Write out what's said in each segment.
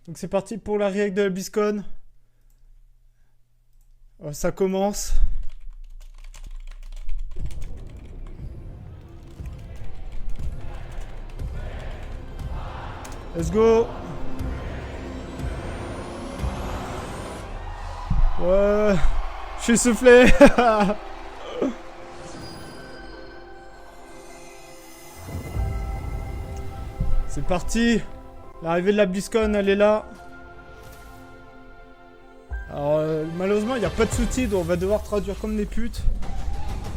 Donc c'est parti pour la react de la Blizzcon. Ça commence. Let's go. Ouais, je suis soufflé. C'est parti. L'arrivée de la Blizzcon, elle est là. Alors, malheureusement, il n'y a pas de sous-titres. On va devoir traduire comme des putes.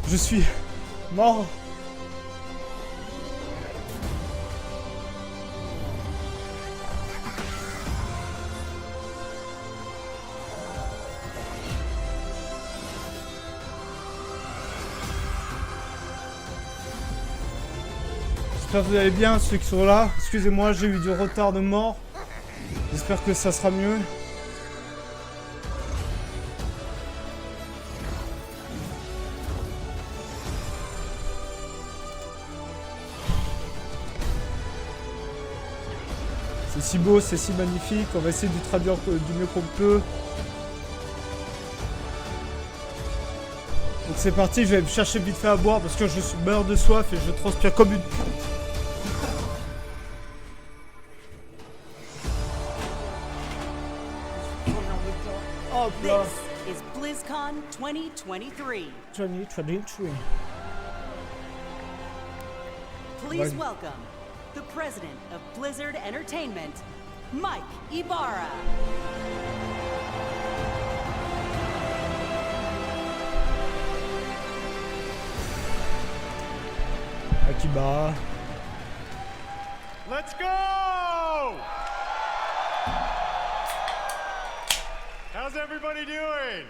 Je suis mort. J'espère que vous allez bien, ceux qui sont là. Excusez-moi, j'ai eu du retard de mort. J'espère que ça sera mieux. C'est si beau, c'est si magnifique. On va essayer de traduire du mieux qu'on peut. Donc c'est parti, je vais me chercher vite fait à boire parce que je suis meurs de soif et je transpire comme une... Hop là. This is Blizzcon 2023. 2023. Please welcome the president of Blizzard Entertainment, Mike Ibarra. Akiba. Let's go! How's everybody doing?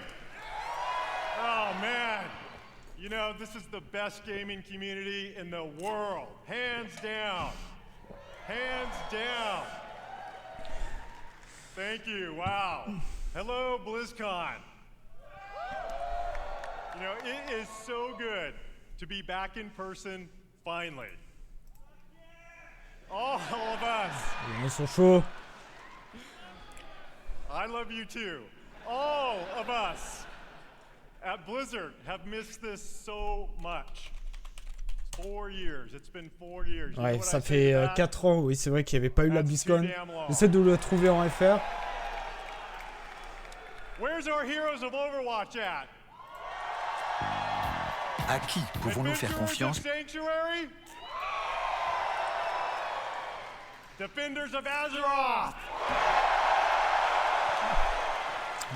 Oh man, you know, this is the best gaming community in the world, hands down. Hands down. Thank you, wow. Hello, BlizzCon. You know, it is so good to be back in person finally. All of us. Ils sont chauds. I love you too. All of us at Blizzard have missed this so much. 4 years. It's been 4 years. Ouais, ça fait 4 ans, oui, c'est vrai qu'il n'y avait pas eu la Blizzcon. J'essaie de le trouver en FR. Where's our heroes of Overwatch at? À qui pouvons-nous faire confiance? Defenders of Azeroth.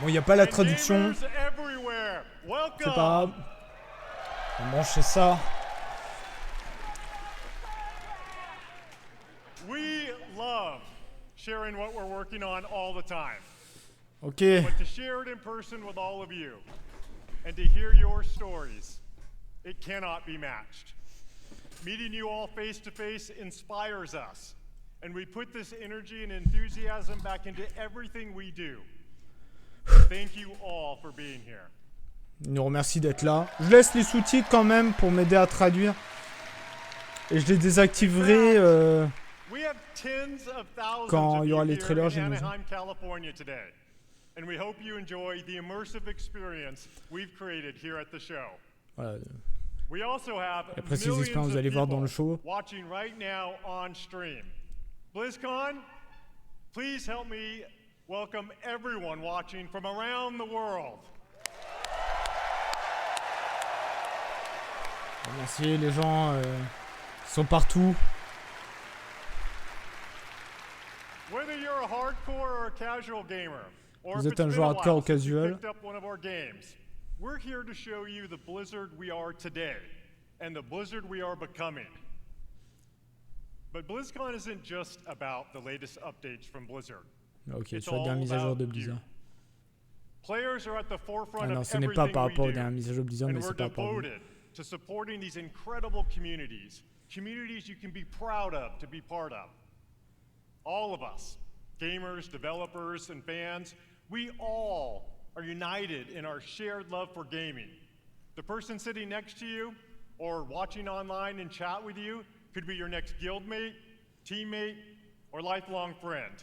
Bon, il n'y a pas la traduction. C'est pas grave. On va brancher ça. We love sharing what we're working on all the time. Ok. But to share it in person with all of you and to hear your stories, it cannot be matched. Meeting you all face to face inspires us, and we put this energy and enthusiasm back into everything we do. Thank you all for being here. Je nous remercie d'être là. Je laisse les sous-titres quand même pour m'aider à traduire. Et je les désactiverai quand il y aura les trailers, j'imagine. And we hope you enjoy the immersive experience we've created here at the show. Voilà. We also have Après ces expériences, vous allez voir dans le show. Watching right now on stream. BlizzCon, please help me welcome everyone watching from around the world. Merci les gens qui sont partout. Whether you're a hardcore or a casual gamer, or Vous if êtes it's un been joueur a hardcore ou while since you casual. picked up one of our games, we're here to show you the Blizzard we are today and the Blizzard we are becoming. But BlizzCon isn't just about the latest updates from Blizzard. Ok, It's sur la all dernière mise à jour de about you. Blizzard. Players are at the Ah forefront non, of ce n'est pas everything par we rapport aux do, dernières mises à jour de Blizzard, and mais we're c'est par rapport à vous. devoted to supporting these incredible communities, communities you can be proud of to be part of. All of us, gamers, developers, and fans, we all are united in our shared love for gaming. The person sitting next to you or watching online and chat with you could be your next guildmate, teammate, or lifelong friend.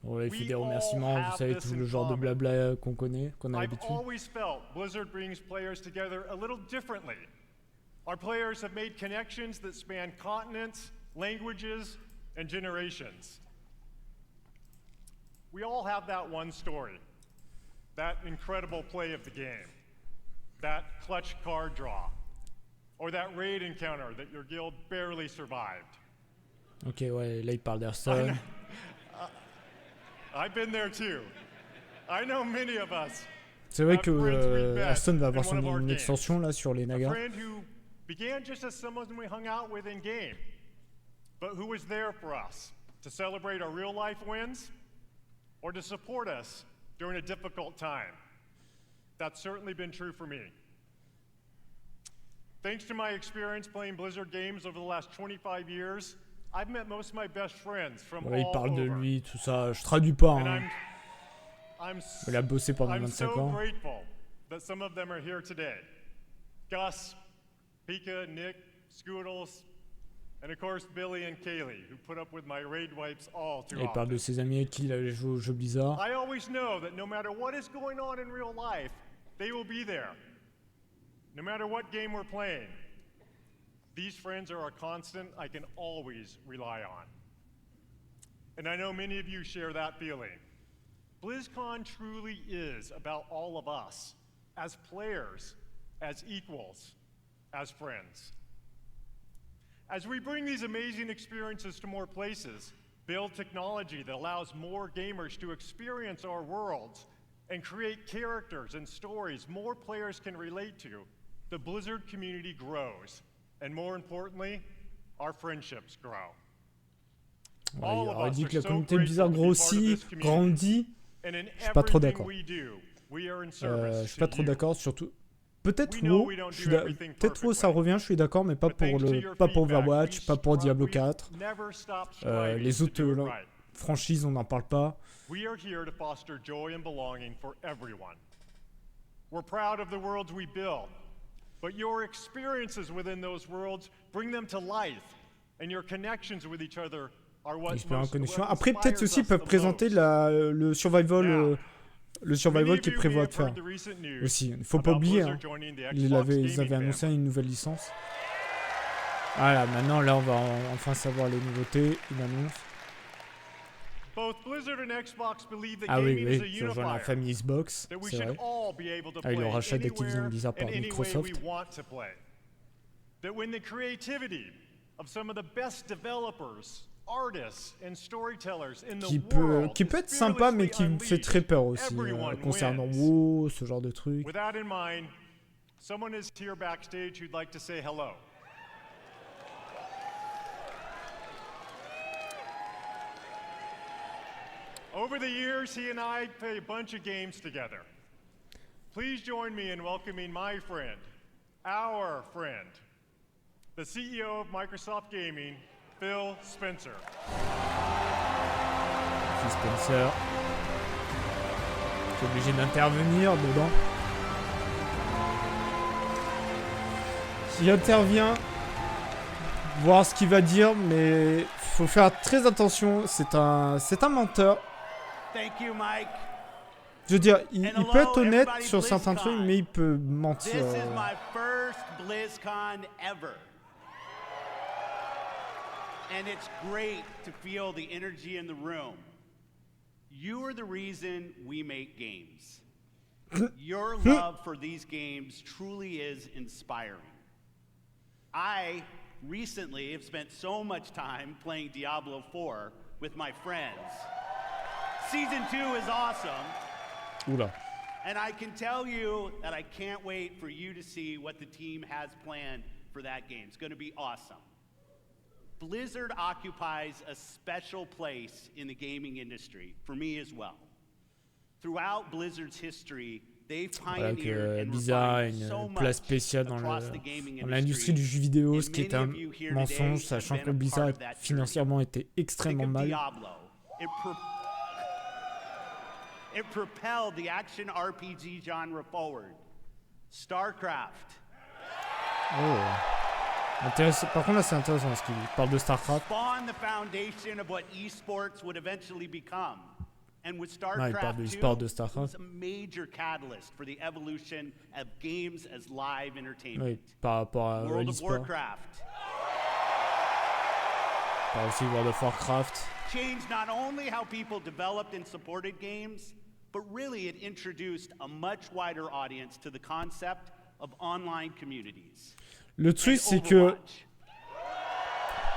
Bon, les fidèles remerciements, vous savez, tout le genre de blabla qu'on connaît, qu'on a I've l'habitude. always felt Blizzard brings players together a little differently. Our players have made connections that span continents, languages, and generations. We all have that one story, that incredible play of the game, that clutch card draw, or that raid encounter that your guild barely survived. Ok, ouais, là il parle d'Hearthstone. I've been there too. I know many of us. C'est vrai que Hearthstone va avoir une extension là sur les nagas. A friend who began just as someone we hung out with in game, but who was there for us to celebrate our real life wins or to support us during a difficult time. That's certainly been true for me. Thanks to my experience playing Blizzard games over the last 25 years, I've met most of my best friends from all over. Il parle de lui, tout ça. Je traduis pas. Hein. Il a bossé pendant 25 ans. I'm so grateful that some of them are here today. Gus, Pika, Nick, Scoodles, and of course Billy and Kaylee, who put up with my raid wipes all too often. Il parle de ses amis avec qui il a joué aux jeux Blizzard. I always know that no matter what is going on in real life, they will be there. No matter what game we're playing. These friends are a constant I can always rely on. And I know many of you share that feeling. BlizzCon truly is about all of us, as players, as equals, as friends. As we bring these amazing experiences to more places, build technology that allows more gamers to experience our worlds, and create characters and stories more players can relate to, the Blizzard community grows. And more importantly, our friendships grow. Ouais, il aurait dit que la communauté Blizzard grossit, grandit. Je suis pas trop d'accord. Je suis pas trop d'accord, surtout. Peut-être WoW, peut-être WoW ça revient, je suis d'accord, mais pas pour Overwatch, pas pour Diablo 4. Les autres franchises, on n'en parle pas. We are here to foster joy and belonging for everyone. We're proud of the worlds we build. But your experiences within those worlds bring them to life, and your connections with each other are what Après, peut-être aussi ils peuvent présenter le survival qu'ils prévoient de faire. Aussi, il faut pas oublier. Hein. Ils avaient annoncé une nouvelle licence. Voilà, maintenant là on va enfin savoir les nouveautés. Il annonce. Ah oui, je rejoins la famille Xbox, c'est vrai. Avec le rachat d'Activision Blizzard par Microsoft. Qui peut être sympa, mais qui me fait très peur aussi, concernant WoW, ce genre de trucs. Over the years, he and I played a bunch of games together. Please join me in welcoming my friend, our friend, the CEO of Microsoft Gaming, Phil Spencer. Phil Spencer. Je suis obligé d'intervenir dedans. Il intervient, voir ce qu'il va dire, mais faut faire très attention. C'est un menteur. Thank you, Mike. Je veux dire, il peut être honnête sur certains trucs, mais il peut mentir. This is my first BlizzCon ever. And it's great to feel the energy in the room. You are the reason we make games. Your love for these games truly is inspiring. I recently have spent so much time playing Diablo 4 with my friends. Season 2 is awesome. Oula. And I can tell you that I can't wait for you to see what the team has planned for that game. It's going to be awesome. Blizzard occupies a special place in the gaming industry, for me as well. Throughout Blizzard's history, they've pioneered and refined so much across the gaming industry. Dans l'industrie du jeu vidéo, ce qui est un mensonge, sachant que Blizzard financièrement était extrêmement mal. It propelled the action RPG genre forward. StarCraft. Oh. Intéressant. Par contre là c'est intéressant parce qu'il parle de StarCraft. Spawned the foundation of what esports would eventually become. And with il parle du StarCraft sport 2, de it StarCraft. was a major catalyst for the evolution of games as live entertainment. Oui, par rapport à World of l'e-sport. Warcraft Par aussi World of Warcraft. changed not only how people developed and supported games, but really it introduced a much wider audience to the concept of online communities. Le truc, c'est que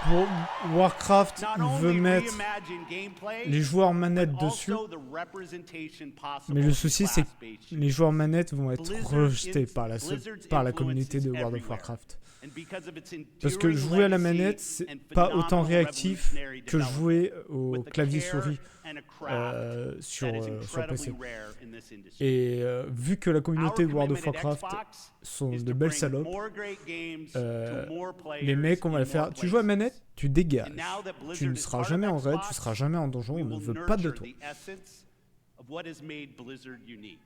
pour Warcraft, Not il veut only mettre reimagine gameplay, les joueurs but manettes dessus. also the representation possible Mais le in souci, c'est que class-based. les joueurs manettes vont être Blizzard's rejetés par la influence communauté de is World of everywhere. Warcraft. And because of its Parce que enduring jouer à la legacy manette, c'est and pas autant phenomenal réactif revolutionary que jouer au with a clavier care souris and a craft sur that is PC. incredibly rare in this industry. Et vu que la communauté Our de World of commitment at Warcraft Xbox sont is de to belles bring salopes, more great games to more players les mecs, on va in le faire. more Tu joues à places. manette, tu dégages. And now that Tu Blizzard ne is seras part jamais of en raid, Xbox, tu seras jamais en donjon, we on ne will veut pas de nurture toi. the essence of what has made Blizzard unique.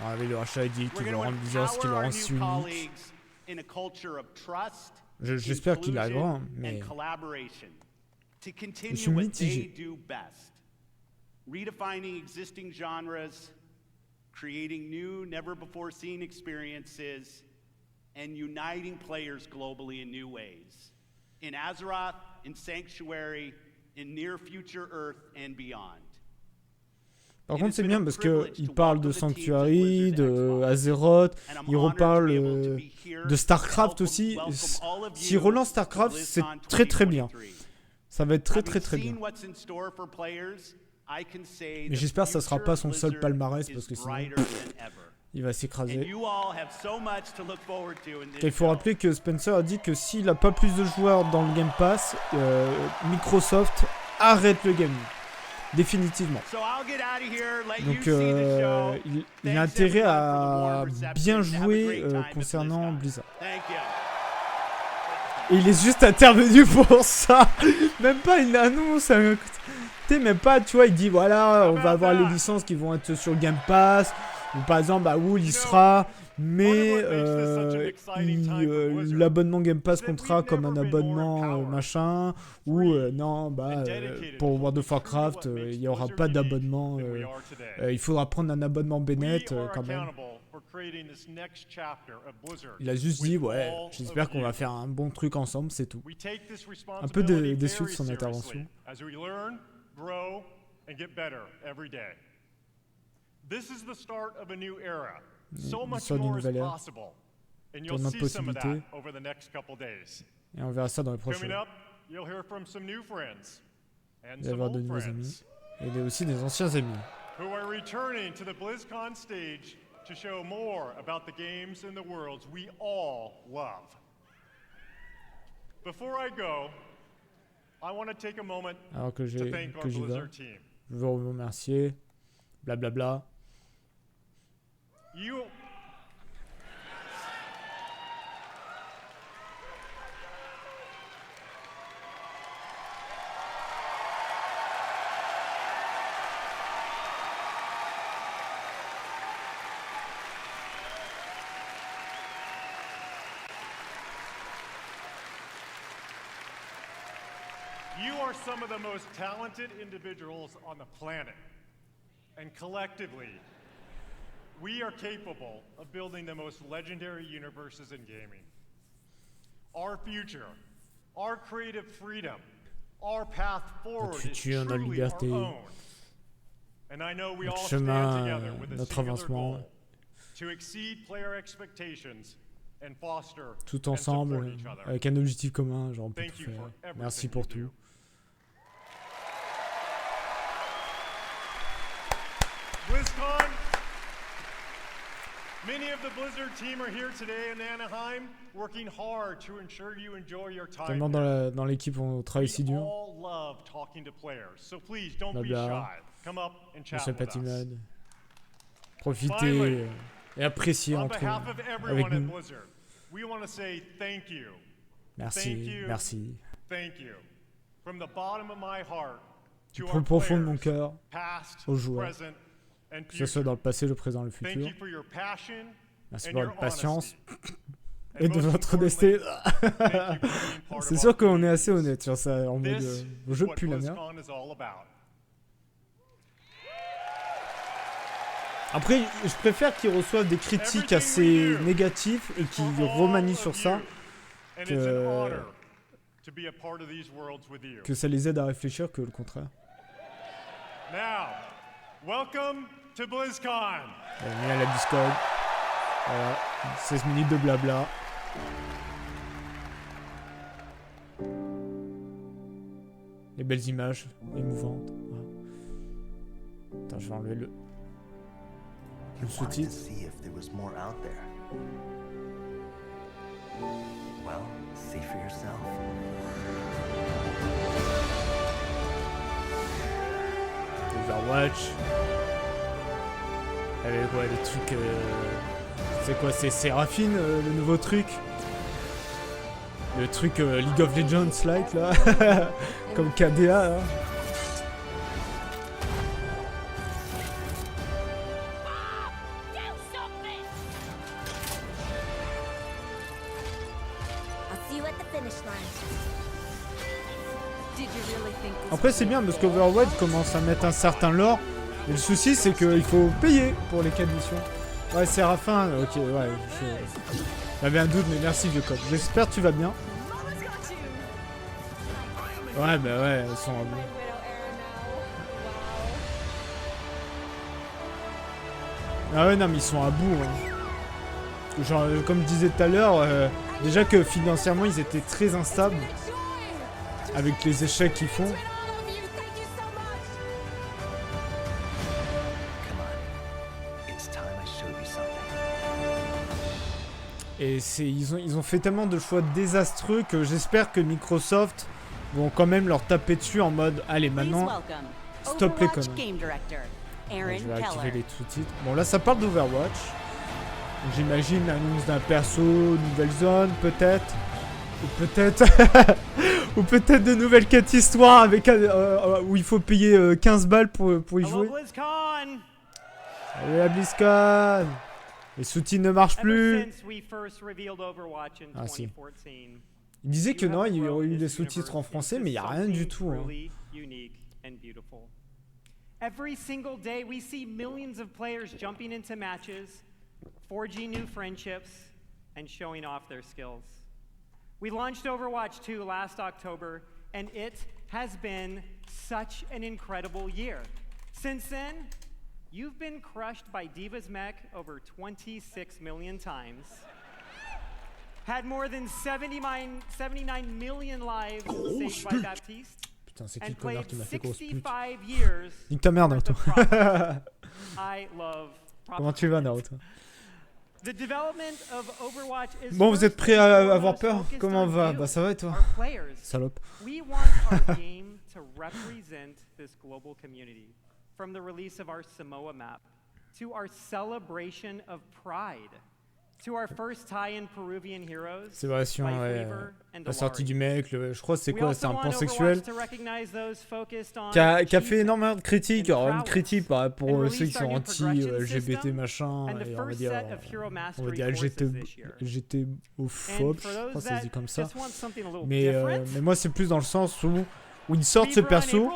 Avec le rachat, il dit We're qu'il veut going to rendre Blizzard ce qui le empower rend our si new unique. colleagues in a culture of trust, J'espère qu'il arrivera, inclusion, mais and collaboration to je continue suis what mitigé. they do best. Redefining existing genres, creating new, never before seen experiences, and uniting players globally in new ways. In Azeroth, in Sanctuary, in near future Earth and beyond. Par contre, c'est bien parce qu'il parle de Sanctuary, de Azeroth, il reparle de StarCraft aussi. S'il relance StarCraft, c'est très très bien. Ça va être très très très bien. Mais j'espère que ça sera pas son seul palmarès parce que sinon, il va s'écraser. Il faut rappeler que Spencer a dit que s'il n'a pas plus de joueurs dans le Game Pass, Microsoft arrête le gaming. Définitivement. Donc il a intérêt à bien jouer concernant Blizzard. Et il est juste intervenu pour ça. Même pas une annonce. Même pas, tu vois, il dit voilà, on va avoir les licences qui vont être sur le Game Pass. Ou par exemple, Wool il sera. Mais l'abonnement Game Pass comptera comme un abonnement machin, ou non, pour World of Warcraft, il n'y aura pas d'abonnement. Il faudra prendre un abonnement Bennett quand même. Il a juste dit, ouais, j'espère qu'on va faire un bon truc ensemble, c'est tout. Un peu déçu de son intervention. This is the start of a new era. So much more is possible. And you'll see some of that over the next couple days. Et on verra ça dans les prochains. Coming up, you'll hear from some new friends and Il va y some avoir de old nouveaux friends amis. Et aussi des anciens amis. who are returning to the Blizzcon stage to show more about the games and the worlds we all love. Before I go, I want to take a moment Alors que to thank our j'y vais, Blizzard team. je veux vous remercier. Blablabla. You are some of the most talented individuals on the planet. And collectively, we are capable of building the most legendary universes in gaming. Our future, our creative freedom, our path forward is futur, notre truly liberté, our own. And I know we all notre stand chemin, together with a notre singular avancement, goal to exceed player expectations and foster tout and support ensemble, each other. avec un objectif commun, genre on peut Thank tout you for faire. everything Merci you pour do. tout. BlizzCon, many of the Blizzard team are here today in Anaheim, working hard to ensure you enjoy your time. Tellement dans l'équipe on travaille si We dur. all love talking to players, so please don't be Blabla. shy. Come up and Ne chat soyez pas with us. timide. Profitez Finally, et appréciez On entre behalf of avec everyone at nous. Blizzard, we want to say thank you. Merci, Thank you. merci. Thank you. From the bottom of my heart to Pour our le profond de mon players, cœur, past, aux joueurs, present, and que ce soit future. dans le passé, le présent, le Thank futur. you for your passion Merci and pour your votre patience. honesty. Et de votre destin. C'est sûr qu'on est assez honnête sur ça, en mode le jeu pue la merde. Après, je préfère qu'ils reçoivent des critiques assez négatives et qu'ils remanient sur ça que ça les aide à réfléchir que le contraire. Now, welcome to Blizzcon. On est à la Blizzcon. Voilà, 16 minutes de blabla. Les belles images, émouvantes. Voilà. Attends, je vais enlever le sous-titre. Well, see for yourself. Overwatch. Avec quoi, des trucs. C'est quoi, c'est Séraphine, le nouveau truc. Le truc League of Legends like là. Comme KDA là. Après c'est bien parce qu'Overwatch commence à mettre un certain lore. Et le souci c'est qu'il faut payer pour les 4 missions. Ouais, Séraphin, ok, ouais. J'avais un doute, mais merci vieux code. J'espère que tu vas bien. Ouais, bah ouais, ils sont à bout. Ah ouais, non, mais ils sont à bout. Hein. Genre, comme je disais tout à l'heure, déjà que financièrement, ils étaient très instables. Avec les échecs qu'ils font. Et ils ont fait tellement de choix désastreux que j'espère que Microsoft vont quand même leur taper dessus en mode allez maintenant stop les conneries. Ouais, je vais activer les sous-titres. Bon là ça parle d'Overwatch. J'imagine l'annonce d'un perso, nouvelle zone peut-être. Ou peut-être ou peut-être de nouvelles quêtes histoires avec où il faut payer 15 balles pour y jouer. Allez la Blizzcon. Les sous-titres ne marchent plus. Ah si. Il disait que non, il y aurait eu des sous-titres en français, mais il n'y a rien du tout. Hein. Every single day we see millions of players jumping into matches, forging new friendships, and showing off their skills. We launched Overwatch 2 last October, and it has been such an incredible year. Since then, you've been crushed by Diva's mech over 26 million times. Had more than 79 million lives saved by Baptiste. Putain, c'est qui le connard qui m'a fait grosse pute? Years. Nique ta mère, Naruto. I love Comment tu vas, Naruto? The development of Overwatch is bon, vous êtes prêts à avoir peur? Comment va? Bah ça va et toi? Salope. We want our game to represent this global community. From the release of our Samoa map, to our celebration of pride, to our first tie-in Peruvian heroes. C'est vrai, la sortie du mec, je crois que c'est quoi? C'est un pansexuel qui a fait énormément de critiques. Alors une critique pour ceux qui sont anti-LGBT machin, et on va dire LGBTophobe, je crois que ça se dit comme ça. Mais moi c'est plus dans le sens où ils sortent ce perso,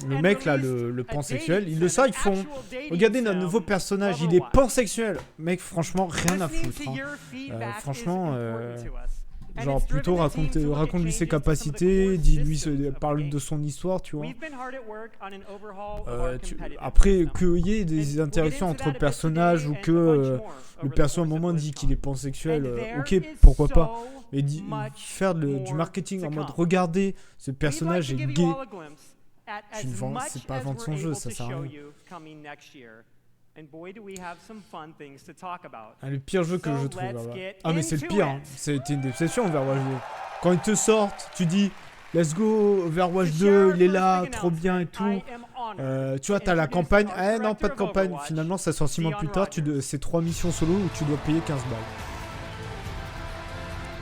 le mec là, le pansexuel, ils le sortent, ils font regardez notre nouveau personnage, il est pansexuel. Mec, franchement, rien à foutre. Hein. Franchement, genre plutôt raconte-lui ses capacités, parle de son histoire, tu vois. Après, qu'il y ait des interactions entre personnages ou que le perso à un moment dit qu'il est pansexuel, ok, pourquoi pas. Mais faire du marketing en mode regardez, ce personnage est gay. C'est pas vendre son jeu, ça sert à rien. Le pire jeu que je trouve. Ah mais c'est le pire, hein. C'était une déception Overwatch 2. Quand ils te sortent, tu dis let's go Overwatch 2, il est là, trop bien et tout. Tu vois, t'as la campagne. Ah non, pas de campagne. Finalement, ça sort 6 mois plus tard. C'est 3 missions solo où tu dois payer 15 balles.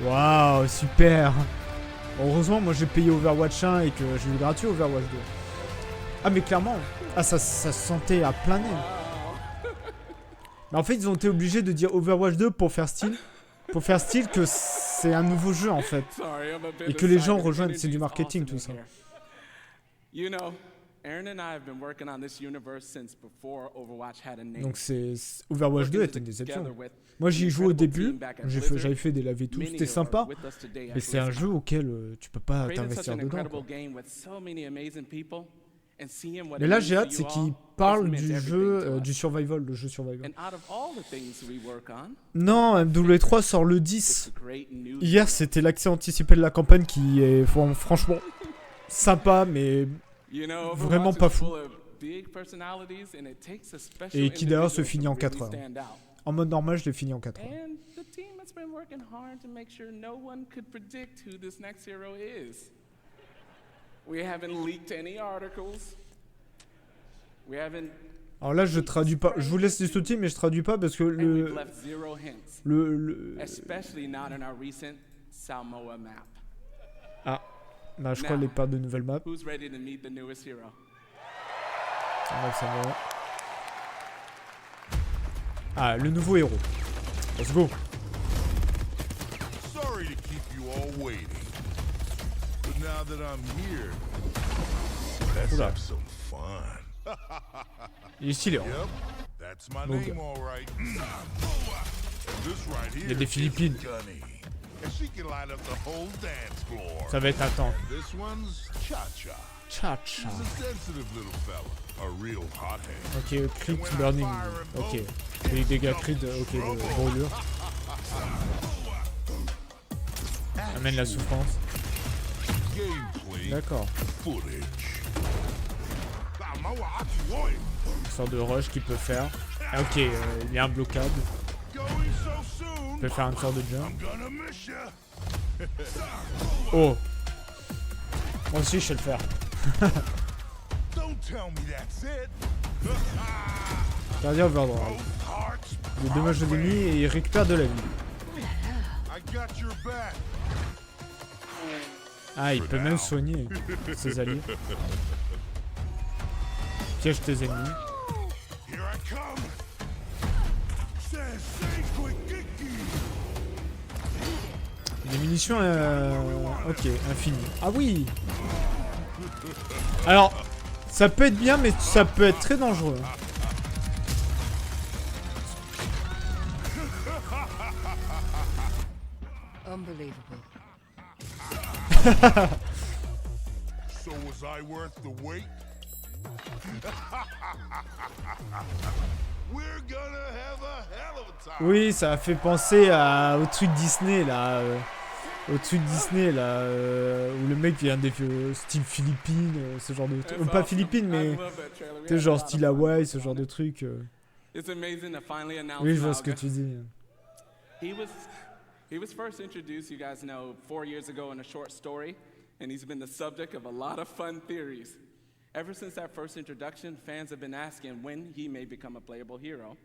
Waouh, super. Heureusement, moi j'ai payé Overwatch 1 et que j'ai eu gratuit Overwatch 2. Ah mais clairement, ça se sentait à plein nez. Mais en fait, ils ont été obligés de dire Overwatch 2 pour faire style. pour faire style que c'est un nouveau jeu en fait. Et que les gens rejoignent, c'est du marketing tout ça. Donc Overwatch 2 était une déception. Moi j'y joue au début, j'avais fait des lives et tout, c'était sympa. Mais c'est un jeu auquel tu peux pas t'investir dedans, quoi. Mais là j'ai hâte, c'est qu'il parle du jeu, du survival, le jeu survival. Non, MW3 sort le 10. Hier c'était l'accès anticipé de la campagne qui est franchement sympa, mais vraiment pas fou. Et qui d'ailleurs se finit en 4 heures. En mode normal, je l'ai fini en 4 heures. Alors là, je traduis pas. Je vous laisse les sous-titres, mais je traduis pas parce que Ah, bah je crois les pas de nouvelles maps. Ah, le nouveau héros. Let's go. Sorry to keep you all waiting. But now that I'm here, let's have some fun. Il est stylé. Hein. Yep, that's my name, all right. Il y a des Philippines. Ça va être un temps. Cha-cha. Ok, crit burning. Ok. Les dégâts crit, ok, de brûlure. Amène la souffrance. D'accord. Une sorte de rush qu'il peut faire. Ah, ok, il y a un blocade. Il peut faire une sorte de jump. Oh. Moi aussi je sais le faire. Gardien overdrive. Il dédommage l'ennemi et il récupère de la vie. Ah, il peut même soigner ses alliés. Piège tes ennemis. Des munitions, ok, infinies. Ah oui. Alors, ça peut être bien, mais ça peut être très dangereux. Unbelievable. So was I worth the wait? We're gonna have a hell of a time. Oui, ça a fait penser au truc Disney là. Au truc Disney là, où le mec vient des style Philippines, ce genre de truc. Pas Philippines, mais genre style Hawaï, ce genre de truc. Oui, je vois ce que tu dis. He was first introduced, you guys know, 4 years ago in a short story, and he's been the subject of a lot of fun theories. Ever since that first introduction, fans have been asking when he may become a playable hero.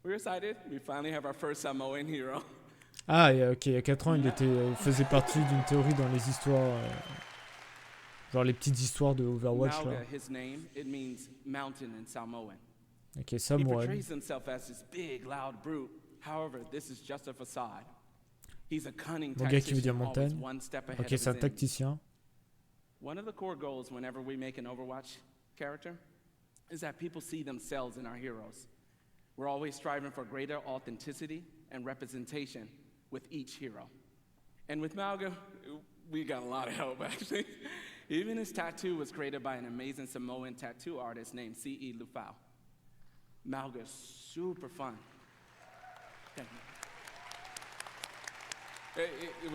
We're excited. We finally have our first Samoan hero. Ah, ok, il y a 4 ans, il faisait partie d'une théorie dans les histoires, genre les petites histoires de Overwatch là. His name, it means mountain in Samoan. Ok, Samoan. He portrays himself as this big, loud brute. However, this is just a facade. He's a cunning Mon gars qui veut dire tactician, montagne. one step ahead Ok, of c'est un his tacticien. One of the core goals whenever we make an Overwatch character is that people see themselves in our heroes. We're always striving for greater authenticity and representation with each hero. And with Malga, we got a lot of help actually. Even his tattoo was created by an amazing Samoan tattoo artist named C.E. Lufau. Malga's super fun. Thank you.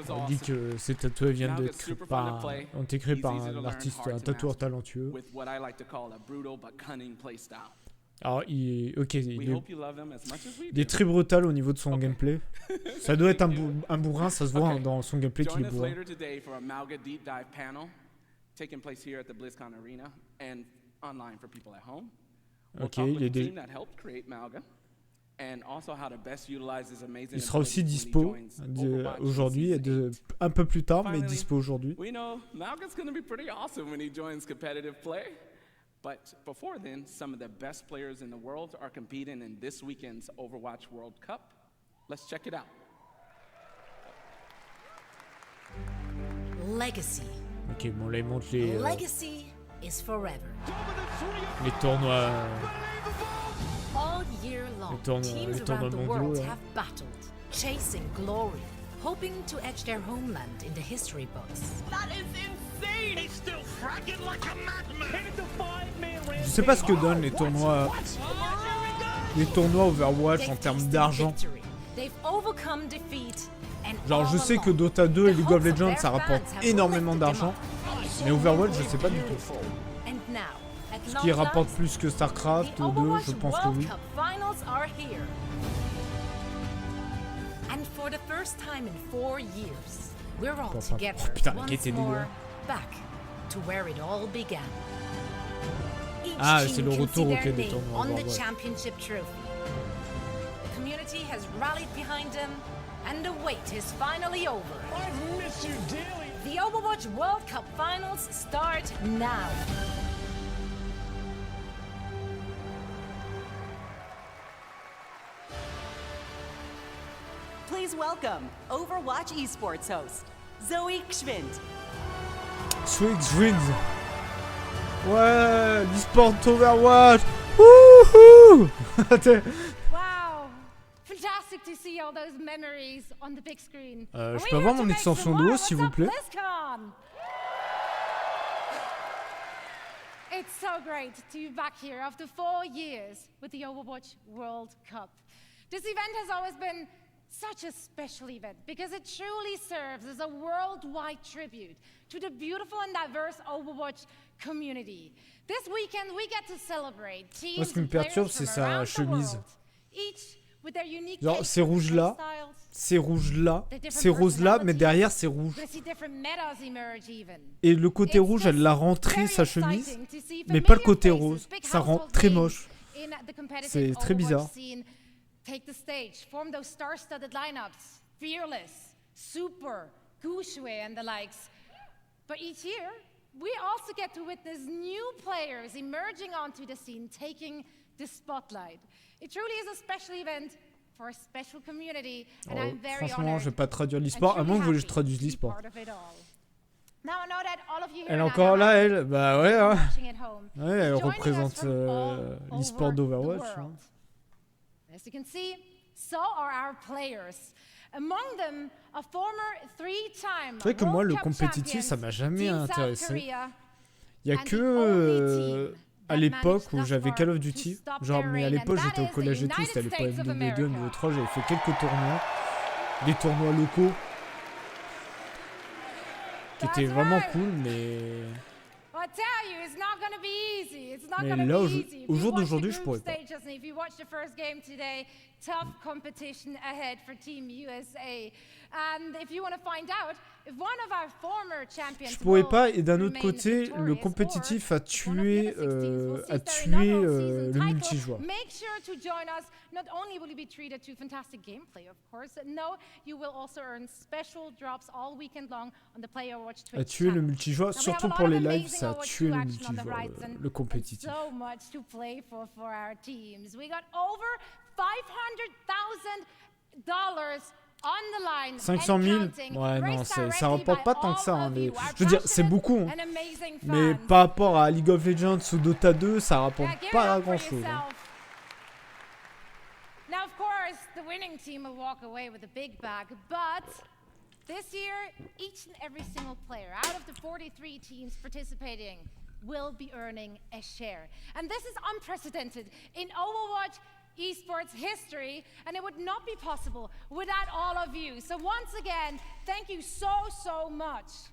On dit que ces tatouages viennent ont été créés par un artiste, un tatoueur talentueux. Alors, il est très brutal au niveau de son gameplay. Ça doit être un bourrin, ça se voit dans son gameplay qu'il est bourrin. Ok, il sera aussi dispo aujourd'hui, un peu plus tard, mais dispo aujourd'hui. But before then, some of the best players in the world are competing in this weekend's Overwatch World Cup. Let's check it out. Legacy. Ok, bon là il montre les Legacy is forever. tournois. All year long, teams around the world have battled, chasing glory, hoping to etch their homeland in the history books. That is insane! He's still fragging like a madman! Je sais pas ce que donnent les tournois Overwatch en termes d'argent. Genre je sais que Dota 2 et League of Legends ça rapporte énormément d'argent, mais Overwatch je sais pas du tout. Ce qui rapporte plus que StarCraft 2, je pense que oui. Oh putain, mais qui était dégueu. Ah, c'est le retour au des tournois Overwatch. The community has rallied behind him, and the wait is finally over. I've missed you dearly! The Overwatch World Cup Finals start now. Please welcome Overwatch esports host, Zoe Gschwind. Ouais, l'esport Overwatch. Wouhou. Wow, fantastic to see all those memories on the big screen. Je peux avoir mon extension de haut, s'il vous plaît? It's so great to be back here after 4 years with the Overwatch World Cup. This event has always been such a special event because it truly serves as a worldwide tribute to the beautiful and diverse Overwatch community. This weekend we get to celebrate teams. Moi, ce qui me perturbe, c'est sa chemise. Each with their unique Genre, c'est rouge là, c'est rouge là, c'est rose là, mais derrière c'est rouge. Et le côté rouge, elle l'a rentré sa chemise, mais pas le côté rose. Ça rend très moche. C'est très bizarre. Take the stage, form those star-studded lineups, Fearless, Super, Gushue, and the likes. But each year, we also get to witness new players emerging onto the scene, taking the spotlight. It truly is a special event for a special community, and I'm very franchement, je vais pas traduire l'e-sport, à moins que je traduise l'e-sport. Elle est encore là, elle? Bah ouais, hein. Ouais, elle représente l'e-sport d'Overwatch. Hein. As you can see, so are our players. Among them, a former 3-time C'est vrai que moi, le compétitif, ça m'a jamais intéressé. Il y a que à l'époque où j'avais Call of Duty, genre, mais à l'époque j'étais au collège et tout, c'était à l'époque niveau 2, niveau 3, j'avais fait quelques tournois, des tournois locaux, qui étaient vraiment cool, mais là, au jour d'aujourd'hui, je pourrais pas. Tough competition ahead for Team USA. And if you want to find out if one of our former champions je pourrais pas, et d'un autre côté, le compétitif a tué le multijoueur. Make sure to join us. Not only will you be treated to fantastic gameplay, of course, no, you will also earn special drops all weekend long on the Player Watch Twitch. A tué le multijoueur, surtout pour les lives, ça a tué le multijoueur, le compétitif. So much to play for our teams. We got over $500,000 on the line. 500 000? Ouais, non, ça rapporte pas tant que ça. Hein, mais, je veux dire, c'est beaucoup. Hein. Mais par rapport à League of Legends ou Dota 2, ça rapporte pas grand chose. Hein. Now, of course, the winning team will walk away with a big bag, but this year, each and every single player out of the 43 teams participating will be earning a share. And this is unprecedented in Overwatch esports history, and it would not be possible without all of you. So once again, thank you so much.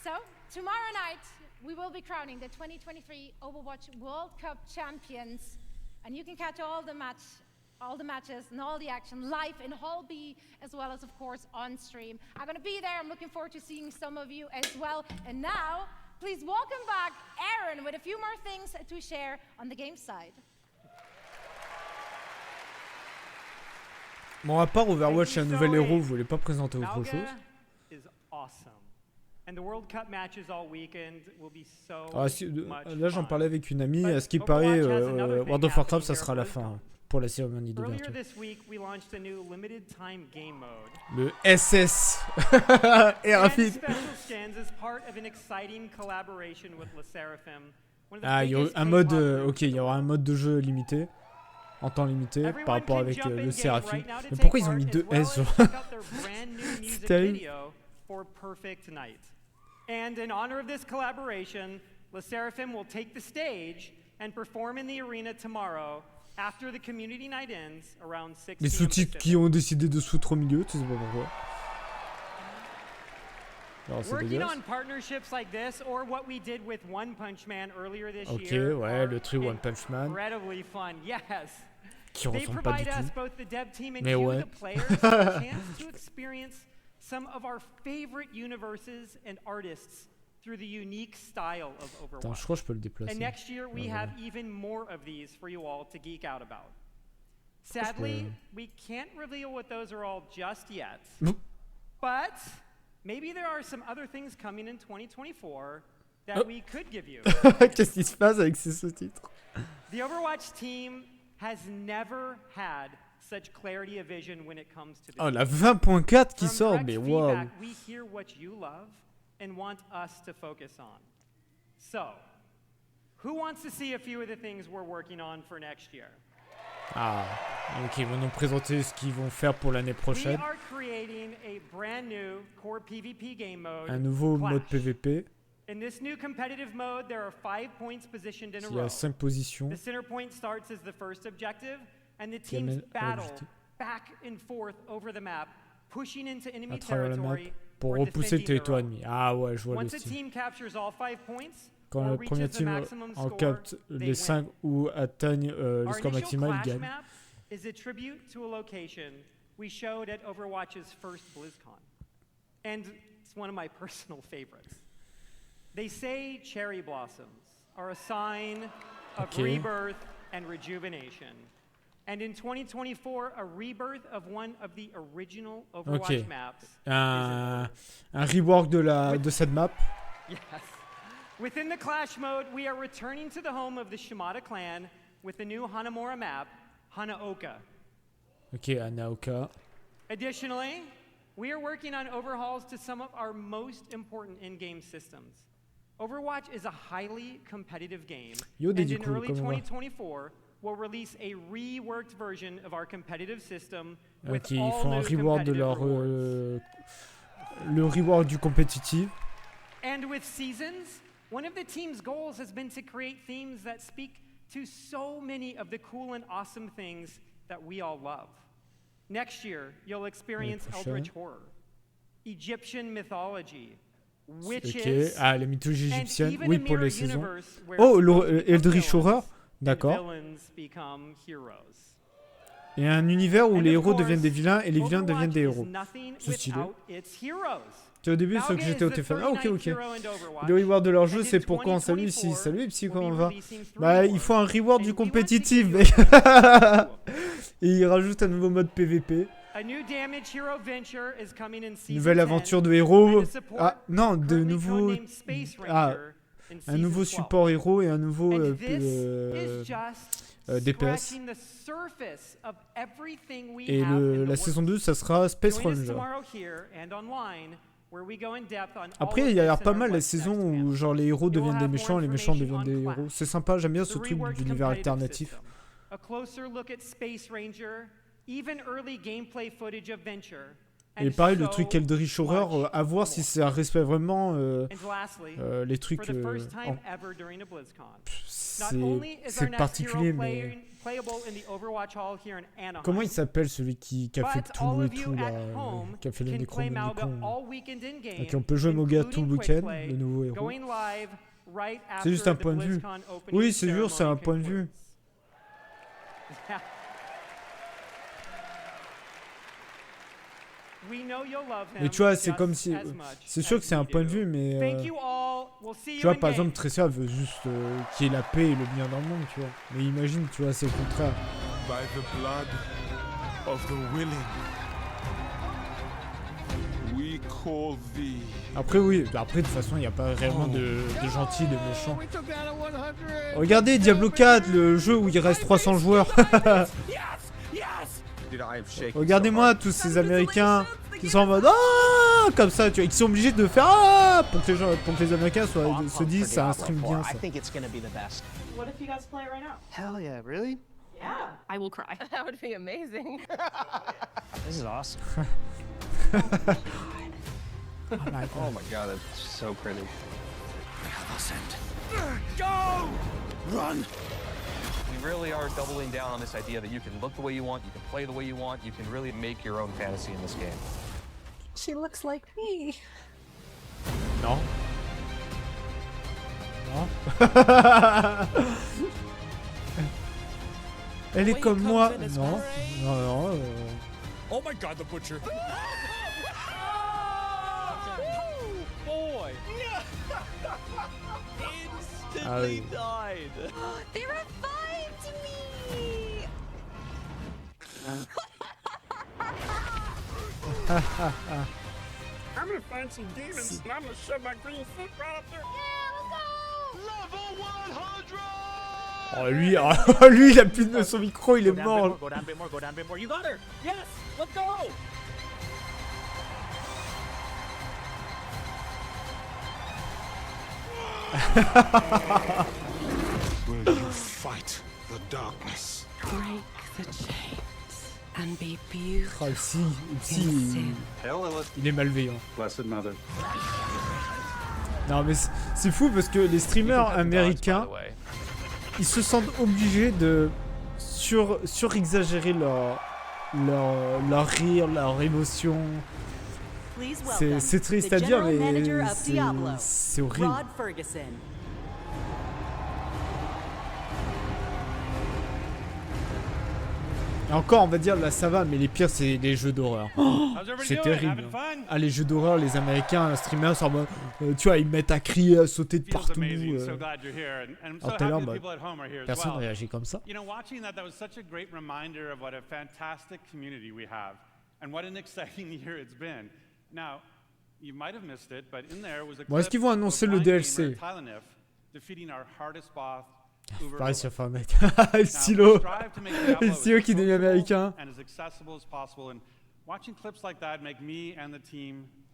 So tomorrow night, we will be crowning the 2023 Overwatch World Cup champions, and you can catch all the matches and all the action live in Hall B, as well as, of course, on stream. I'm going to be there. I'm looking forward to seeing some of you as well. And now, please welcome back Aaron with a few more things to share on the game side. Bon, à part Overwatch et un nouvel héros, vous voulez pas présenter autre chose? Ah, si, là, j'en parlais avec une amie. À ce qui paraît, World of Warcraft, ça sera la fin. pour la cérémonie Earlier d'ouverture. this week, we launched a new limited time game mode. Le SS est And rapide. special skins as part of an exciting collaboration with Le Seraphim. One of the Ah, il y aura biggest un mode, K-pop groups ok, il y aura un mode de jeu limité, en temps limité, Everyone par rapport can avec jump in le game Seraphim. right now to Mais take pourquoi ils ont part, mis as deux well S as sur check out their brand new C'est music terrible. video for Perfect Night. And in honor of this collaboration, Le Seraphim will take the stage and perform in the arena tomorrow after the community night ends around 6 Les p.m. sous-titres Pacific. qui ont décidé de se foutre au milieu, tu sais pas pourquoi. Alors c'est Working dégueulasse. on partnerships like this, or what we did with One Punch Man earlier this Ok, year, ouais, are le trio One Punch Man, incredibly fun. Yes. qui They ressemble pas du provide us, tout. both the dev team and Mais you, ouais. the players, a chance to experience some of our favorite universes and artists through the unique style of Attends, Overwatch. je crois que je peux le déplacer. And next year, we Ah, have voilà. even more of these for you all to geek out about. Sadly, we can't reveal what those are all just yet. Nope. But maybe there are some other things coming in 2024 that we could give you. Qu'est-ce qui se passe avec ces sous-titres? The Overwatch team has never had such clarity of vision when it comes to the Oh, la 20.4 qui From sort, direct mais waouh. feedback, we hear what you love and want us to focus on. So, who wants to see a few of the things we're working on for next year? Ah, ok, ils vont nous présenter ce qu'ils vont faire pour l'année We prochaine. are creating a brand new core PvP game mode. Un nouveau mode Clash. PVP, In this new competitive mode, there are 5 points positioned in a qui a row. 5 positions. The center point starts as the first objective, and the Qui teams amène à battle l'objectif. back and forth over the map, pushing into À enemy travers la map, territory pour or repousser le defending their territoire own. ennemi. Ah ouais, je vois le Once a style. team captures all 5 points, Quand or le premier reaches the team maximum en score, capte they les win. 5 ou atteignent le Our score initial maximal, ils Clash gagnent. map is a tribute to a location we showed at Overwatch's first Blizzcon. And it's one of my personal favorites. They say cherry blossoms are a sign of Okay. rebirth and rejuvenation. And in 2024, a rebirth of one of the original Overwatch Ok. maps Un rework de cette map. Yes. Within the Clash mode, we are returning to the home of the Shimada clan with the new Hanamura map, Hanaoka. Ok, Anaoka. Additionally, we are working on overhauls to some of our most important in-game systems. Overwatch is a highly competitive game, Yo, and du in coup, early comment on va? 2024, we'll release a reworked version of our competitive system with Ok, ils all font un new rework de competitive leur rewards. le rework du compétitif. And with Seasons, one of the team's goals has been to create themes that speak to so many of the cool and awesome things that we all love. Next year, you'll experience Prochaine. Eldritch horror, Egyptian mythology, Ok, witches, ah la mythologie and égyptienne, even oui a pour les mirror saisons. universe where Oh, heroes become Eldritch villains Horror, and d'accord. villains become heroes. Et un univers où And les of héros deviennent des course, vilains et les vilains Overwatch deviennent des is héros. nothing C'est stylé. without its heroes. Tu sais, au début, ceux que Valga j'étais au is the téléphone. Ah, ok, 39th ok. hero in Overwatch, Le reward de leur jeu, and in c'est pour quand? Salut, 2024, ici. Salut, Psy, we'll comment on be va? releasing 3 Bah, il more. faut un reward And du we want to compétitif, give mec. you a Et il rajoute un nouveau mode PVP. A new damage hero venture is coming in season Nouvelle 10, aventure de héros. and a support Ah, non, de currently nouveaux. codenamed Space Ah, Ranger in un season nouveau 12. support héros et un nouveau And this is just DPS. scratching the surface of everything we Et have in la the saison works. 2, ça sera Space Join us Ranger. tomorrow here and online, where we go in depth on all Après, of il y a this l'air in pas our mal les What's saisons Next où panel. genre les héros You'll deviennent des have méchants, more les méchants information deviennent des on héros. Clash, C'est sympa, j'aime bien ce the truc reworked d'univers competitive alternatif. system, a closer look at Space Ranger, even early gameplay footage of Venture, and Et pareil, le so truc Eldritch Horror, à voir si ça respecte vraiment And lastly, les trucs. for the first time ever during a BlizzCon, not C'est only is our c'est next particulier, hero mais. playable in the Overwatch Hall here in Anaheim, Comment il s'appelle celui qui a fait but tout all et of you tout là, at home qui a fait le can play Malga Necron. all weekend in game, Ok, on peut jouer Moga tout le including quick week-end, play, le nouveau héros. going live right C'est juste after un the point de vue. BlizzCon opening Oui, c'est sûr, c'est un ceremony point de vue. concludes. We know you'll love him Mais tu vois, c'est just comme si. as much C'est sûr as que c'est we un point de do. vue, mais. Thank you all. We'll see Tu you vois, in par game. exemple, Tressia veut juste qu'il y ait la paix et le bien dans le monde, tu vois. Mais imagine, tu vois, c'est le contraire. By the blood of the willing, we Après oui, après de toute façon il n'y a pas réellement de gentils, de méchants. Regardez Diablo 4, le jeu où il reste 300 joueurs. Regardez-moi tous ces Américains qui sont en mode ah comme ça, tu vois, qui sont obligés de faire ah pour que les Américains se disent c'est un stream bien ça. What if you guys play it right now? Hell yeah, really? Yeah. I will cry. That would be amazing. This is awesome. Oh my god, that's so pretty. Go! Run! We really are doubling down on this idea that you can look the way you want, you can play the way you want, you can really make your own fantasy in this game. She looks like me. Non. Non. Elle est comme moi. Non. Non. Oh my god, the butcher. Boy. Instantly died. They revived me. I'm gonna find some demons and I'm gonna shove my green foot right up there. Yeah, let's go. Level 100! Lui, il a plus de son micro, il est mort. Go down a bit more, go down a bit more. You got her! Yes! Let's go! Will you fight the darkness? Break the chains and be beautiful. Oh, si, il est malveillant. Blessed Mother. Non mais c'est fou parce que les streamers américains, ils se sentent obligés de surexagérer leur rire, leur émotion. C'est triste à dire, mais c'est horrible. Et encore, on va dire, là ça va, mais les pires, c'est les jeux d'horreur. Oh, c'est terrible. Ah, les jeux d'horreur, les Américains, les streamers, sont en mode, tu vois, ils mettent à crier, à sauter de partout. Alors tout à l'heure, personne ne réagit comme ça. You know, watching that was such a great reminder of what a fantastic community we have, and what an exciting year it's been. Now, you might have missed it, but in there was a Bon, est-ce qu'ils vont annoncer le DLC? Defeating our hardest boss. Pareil sur Fortnite. Le stylo qui devient américain.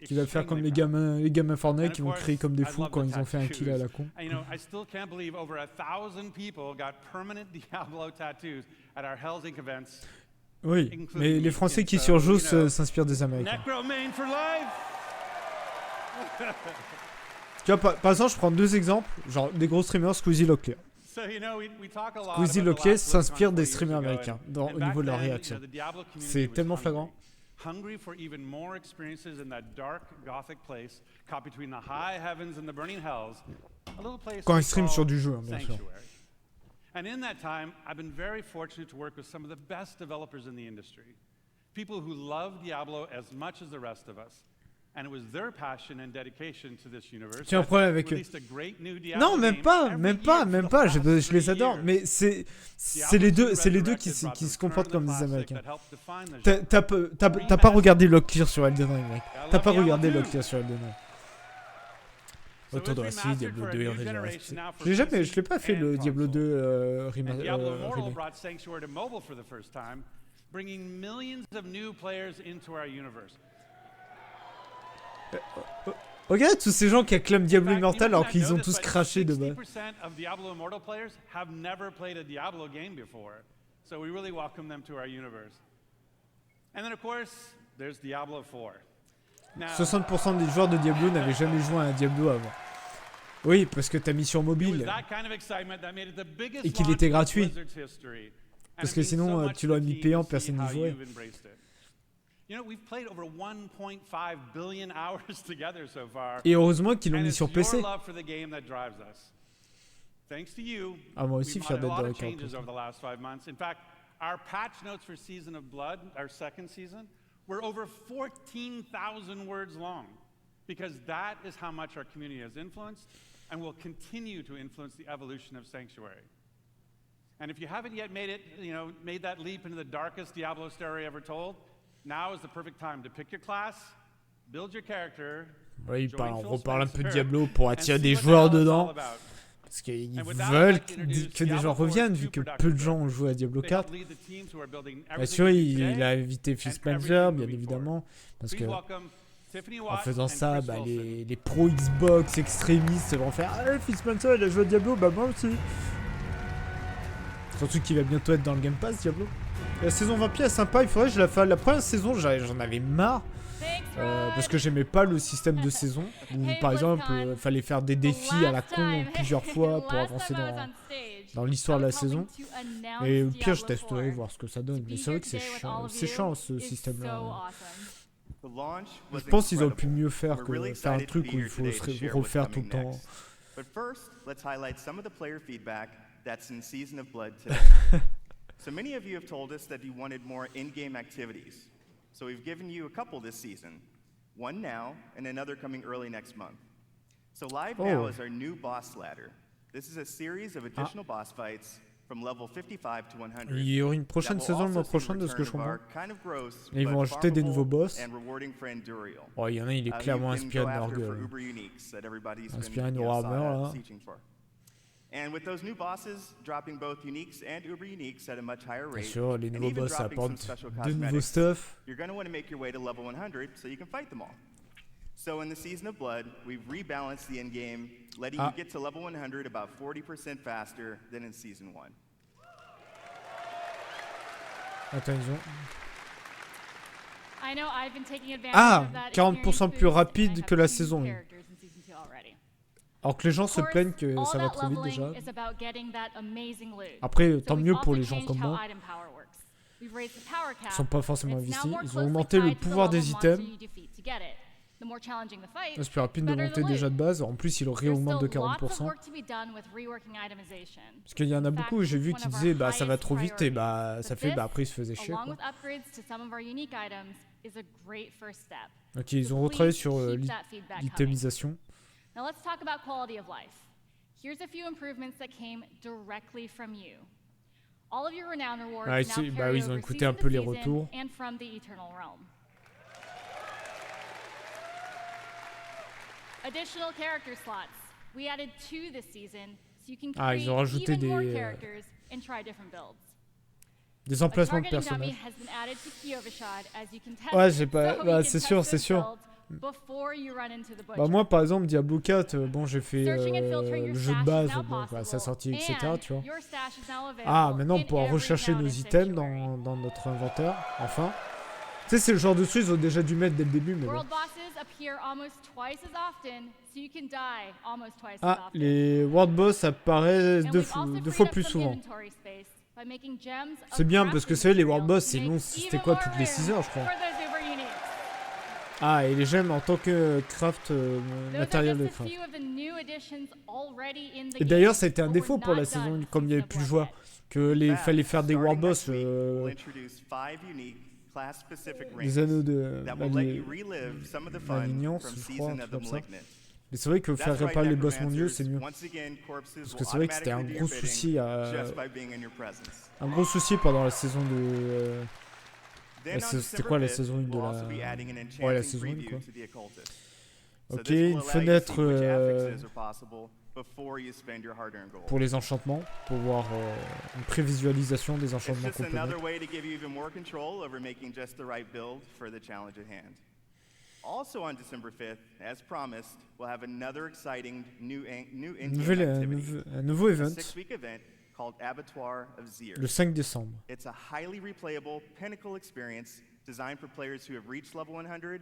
Qui va faire comme les gamins Fortnite qui vont crier comme des fous quand ils ont fait un kill à la con. Oui, mais les Français qui surjouent s'inspirent des Américains. Tu vois, par exemple, je prends deux exemples, genre des gros streamers, Squeezie Locklear. Squeezie Locklear s'inspire des streamers américains au niveau de leur réaction. C'est tellement flagrant. Quand ils streament sur du jeu, hein, bien sûr. And in that time, I've been very fortunate to work with some of the best developers in the industry. People who love Diablo as much as the rest of us. And it was their passion and dedication to this universe. Tu as un problème avec eux? Non, même pas. Je les adore. Mais c'est les deux qui se comportent comme des Américains. T'as pas regardé Locklear sur Elden Ring, mec. T'as pas regardé Locklear sur Elden Ring. Autour de la suite, Diablo 2 et remake. Je l'ai pas fait le Diablo 2 remake. Bringing millions of new players into our universe. Regarde tous ces gens qui acclament Diablo Immortal alors qu'ils ont tous craché de bas. 60% of Diablo Immortal players have never played a Diablo game before. So we really welcome them to our universe. And then of course, there's Diablo 4. 60% des joueurs de Diablo n'avaient jamais joué à un Diablo avant. Oui, parce que t'as mis sur mobile et qu'il était gratuit. Parce que sinon, tu l'aurais mis payant, personne n'y jouerait. Et heureusement qu'ils l'ont mis sur PC. Ah, moi aussi, fier d'être dans le cadre. Our patch notes for Season of Blood, our second season, were over 14,000 words long, because that is how much our community has influenced and will continue to influence the evolution of Sanctuary. And if you haven't yet made that leap into the darkest Diablo story ever told, now is the perfect time to pick your class Oui, on reparle un peu de Diablo pour attirer des joueurs dedans. Parce qu'ils veulent que des gens reviennent, vu que peu de gens ont joué à Diablo 4. Bien sûr, il a invité Phil Spencer, bien évidemment. Parce que en faisant ça, bah, les pros Xbox extrémistes vont faire « Ah, Phil Spencer, il a joué à Diablo, bah moi aussi !» Surtout qu'il va bientôt être dans le Game Pass, Diablo. La saison vampire est sympa, il faudrait que je la fasse. La première saison, j'en avais marre. Parce que j'aimais pas le système de saison. Où par exemple, fallait faire des défis à la con plusieurs fois pour avancer dans l'histoire de la saison. Et au pire, je testerai, voir ce que ça donne. Mais c'est vrai que c'est chiant ce système-là. Je pense qu'ils auraient pu mieux faire que faire un truc où il faut se refaire tout le temps. That's in Season of Blood today. So many of you have told us that you wanted more in-game activities. So we've given you a couple this season. One now, and another coming early next month. So live now is our new boss ladder. This is a series of additional boss fights from level 55 to 100. Il y aura une prochaine saison le mois prochain de ce que je comprends. Et ils vont ajouter des nouveaux boss. Oh, il y en a, il est clairement inspiré de Norgue. Inspiré de Warhammer, là. And with those new bosses dropping both uniques and uber uniques at a much higher rate, bien sûr, les nouveaux boss apportent de nouveaux stuff. You're going to want to make your way to level 100 so you can fight them all. So in the Season of Blood, we've rebalanced the end game, letting you get to level 100 about 40% faster than in Season 1. Attends, ils ont... Ah, 40% plus rapide que la saison 1. Alors que les gens se plaignent que ça va trop vite déjà. Après, tant mieux pour les gens comme moi. Ils sont pas forcément investis. Ils ont augmenté le pouvoir des items. C'est plus rapide de monter déjà de base. En plus, ils le réaugmentent de 40%. Parce qu'il y en a beaucoup, j'ai vu qui disaient bah ça va trop vite et bah ça fait bah après ils se faisaient chier quoi. Ok, ils ont retravaillé sur l'itemisation. Now let's talk about quality of life. Here's a few improvements that came directly from you. All of your renown rewards now carry ils ont over écouté un season peu to les season retours. and from the Eternal Realm. Additional character slots. We added 2 this season, so you can create ils ont rajouté even more characters and try different builds. Des emplacements de personnages. Ouais, j'ai pas... Bah, c'est sûr, c'est sûr. Bah moi par exemple Diablo 4, bon j'ai fait le jeu de base, bon, bah, sa sortie etc tu vois. Ah maintenant on pourra rechercher nos items dans notre inventaire, enfin. Tu sais c'est le genre de truc ils ont déjà dû mettre dès le début mais bon. Ah les World Boss apparaissent deux fois plus souvent. C'est bien parce que c'est les World Boss c'est long, c'était quoi toutes les 6 heures je crois. Ah, et les gemmes en tant que craft, matériel de craft. Et d'ailleurs, ça a été un défaut pour la saison 1, comme il n'y avait plus de joueurs, que fallait faire des war boss, les anneaux de l'alliance, je crois, un truc comme ça. Mais c'est vrai que faire réparer les boss mondiaux, c'est mieux. Parce que c'est vrai que c'était un gros souci pendant la saison de... C'était quoi la saison 1 de la... Ouais, la saison 1 quoi. Ok, une fenêtre pour les enchantements, pour voir une prévisualisation des enchantements complets. Also on December 5th, as promised, we'll have another exciting new un nouveau event. 6-week event called Abattoir of Zir. Le 5 décembre. It's a highly replayable pinnacle experience designed for players who have reached level 100,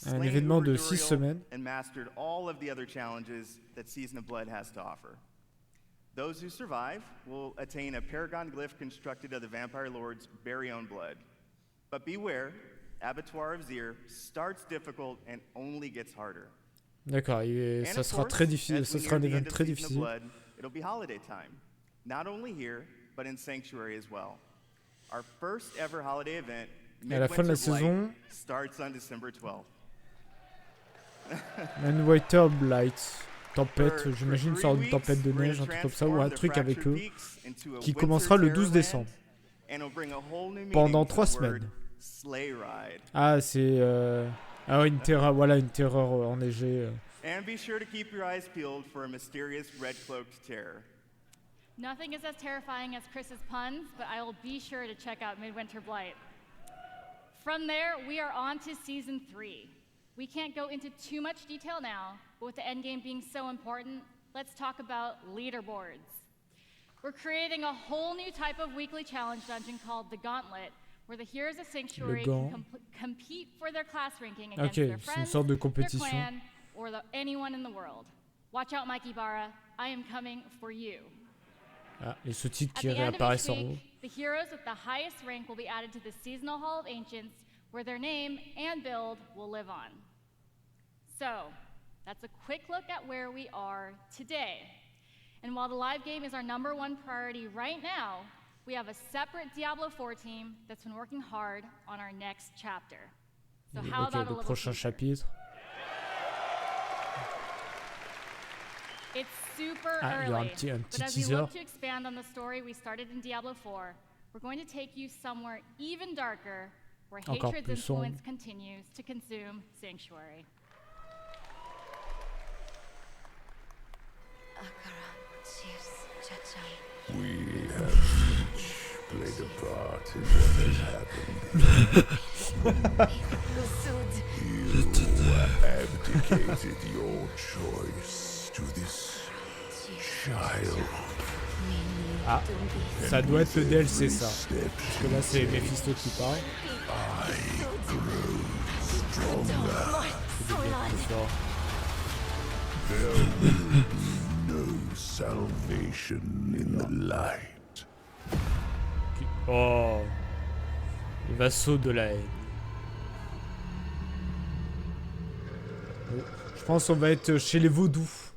un événement de 6 semaines. And mastered all of the other challenges that Season of Blood has to offer. Those who survive will attain a paragon glyph constructed of the Vampire Lord's very own blood. But beware, Abattoir of Zir starts difficult and only gets harder. D'accord, ça sera très difficile, ça sera un événement très difficile. It'll be holiday time, not only here, but in Sanctuary as well. Our first ever holiday event, à la fin de la saison, starts on December 12th. Midwinter Blight, tempête, j'imagine une sorte de tempête de neige, un truc comme ça, ou un truc avec eux, qui commencera le 12 décembre. Pendant 3 semaines. Ah, c'est Ah ouais, une terreur, voilà, une terreur enneigée. And be sure to keep your eyes peeled for a mysterious red-cloaked terror. Nothing is as terrifying as Chris's puns, but I will be sure to check out Midwinter Blight. From there, we are on to Season 3. We can't go into too much detail now, but with the endgame being so important, let's talk about leaderboards. We're creating a whole new type of weekly challenge dungeon called the Gauntlet, where the heroes of Sanctuary can compete for their class ranking against their friends, their clan, or anyone in the world. Watch out, Mike Ibarra. I am coming for you. Ah, les sous-titres qui réapparaissent en haut. The heroes with the highest rank will be added to the seasonal Hall of Ancients, where their name and build will live on. So, that's a quick look at where we are today. And while the live game is our #1 priority right now, we have a separate Diablo 4 team that's been working hard on our next chapter. So how about a little prochain chapitre. It's super early, but as we look to expand on the story we started in Diablo 4, we're going to take you somewhere even darker, where hatred's influence continues to consume Sanctuary. We have each played a part in what has happened. You abdicated your choice to this child. Ah, ça doit être le DLC ça. Parce que là c'est Mephisto qui parle. I grow stronger. There will be no salvation in the light. Oh, les vassaux de la haine. Je pense qu'on va être chez les vaudous.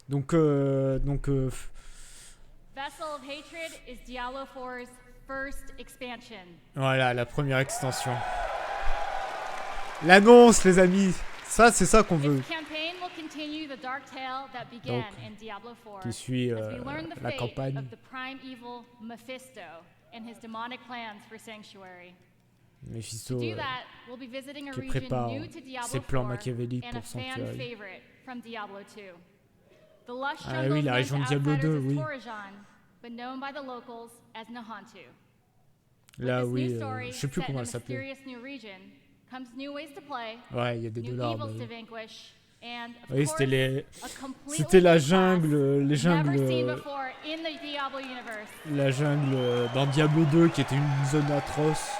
Donc Vessel of Hatred is Diablo 4's first expansion. Voilà, la première extension. L'annonce, les amis. Ça, c'est ça qu'on veut. Donc, qui suit la campagne. Mephisto qui prépare ses plans machiavéliques pour Sanctuary. Ah oui, la région de Diablo 2, oui. Là, oui, je sais plus comment elle s'appelait. Ouais, il y a des $. Oui, c'était la jungle, la jungle dans Diablo 2 qui était une zone atroce.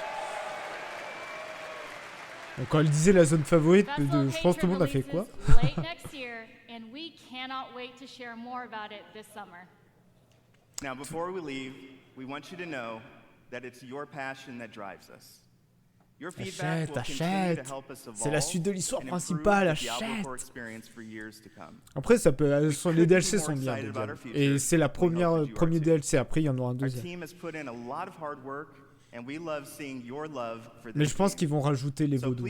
Donc quand elle disait la zone favorite, je pense que tout le monde a fait quoi? Now, before we leave, we want you to know that it's your passion that drives us. Your feedback will continue to help us evolve. C'est la suite de l'histoire principale, achète. Après, ça peut, les DLC sont bien, et c'est la premier DLC. Après, il y en aura un deuxième. Mais je pense qu'ils vont rajouter les vaudous.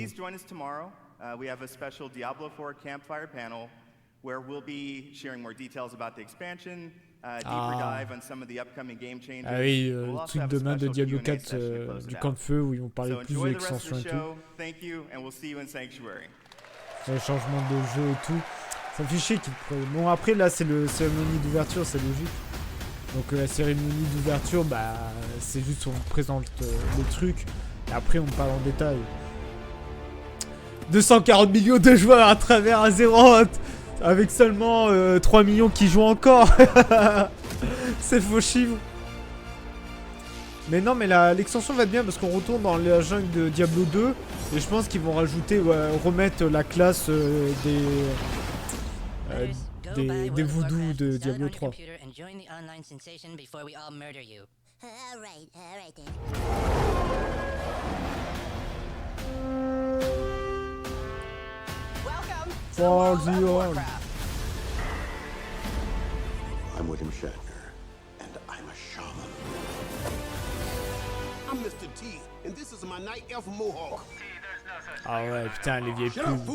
Where we'll be sharing more details about the expansion, deeper dive on some of the upcoming game changes. Ah oui, le truc demain de Diablo 4 du camp de feu où ils vont parler plus de l'extension et tout. Thank you, and we'll see you in Sanctuary. Le changement de jeu et tout. Ça me fait chier qu'ils Bon, après là, c'est le cérémonie d'ouverture, c'est logique. Donc la cérémonie d'ouverture, bah, c'est juste on présente le truc et après on parle en détail. 240 millions de joueurs à travers Azeroth. Avec seulement 3 millions qui jouent encore. C'est faux chiffre. Mais non, mais l'extension va être bien parce qu'on retourne dans la jungle de Diablo 2. Et je pense qu'ils vont rajouter, remettre la classe des voodoo de Diablo 3. For the on. I'm William Shatner, and I'm a shaman. I'm Mr. T, and this is my night elf mohawk. Ah ouais, putain, les vieilles pubs.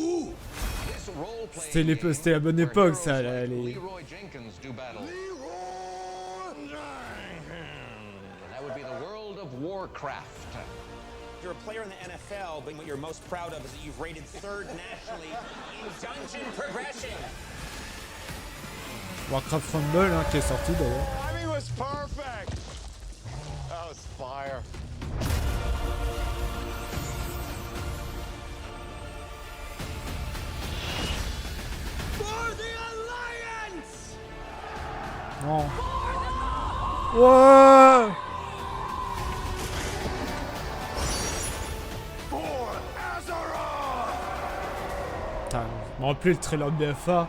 C'était la bonne époque, ça, là, les... That would be the world of Warcraft. You're a player in the NFL, but what you're most proud of is that you've rated 3rd nationally in dungeon progression. Warcraft Rumble hein, qui est sorti d'ailleurs. Timing was perfect. That was fire. For the Alliance! Non. Ouais. Putain, je me rappelais le trailer de BFA.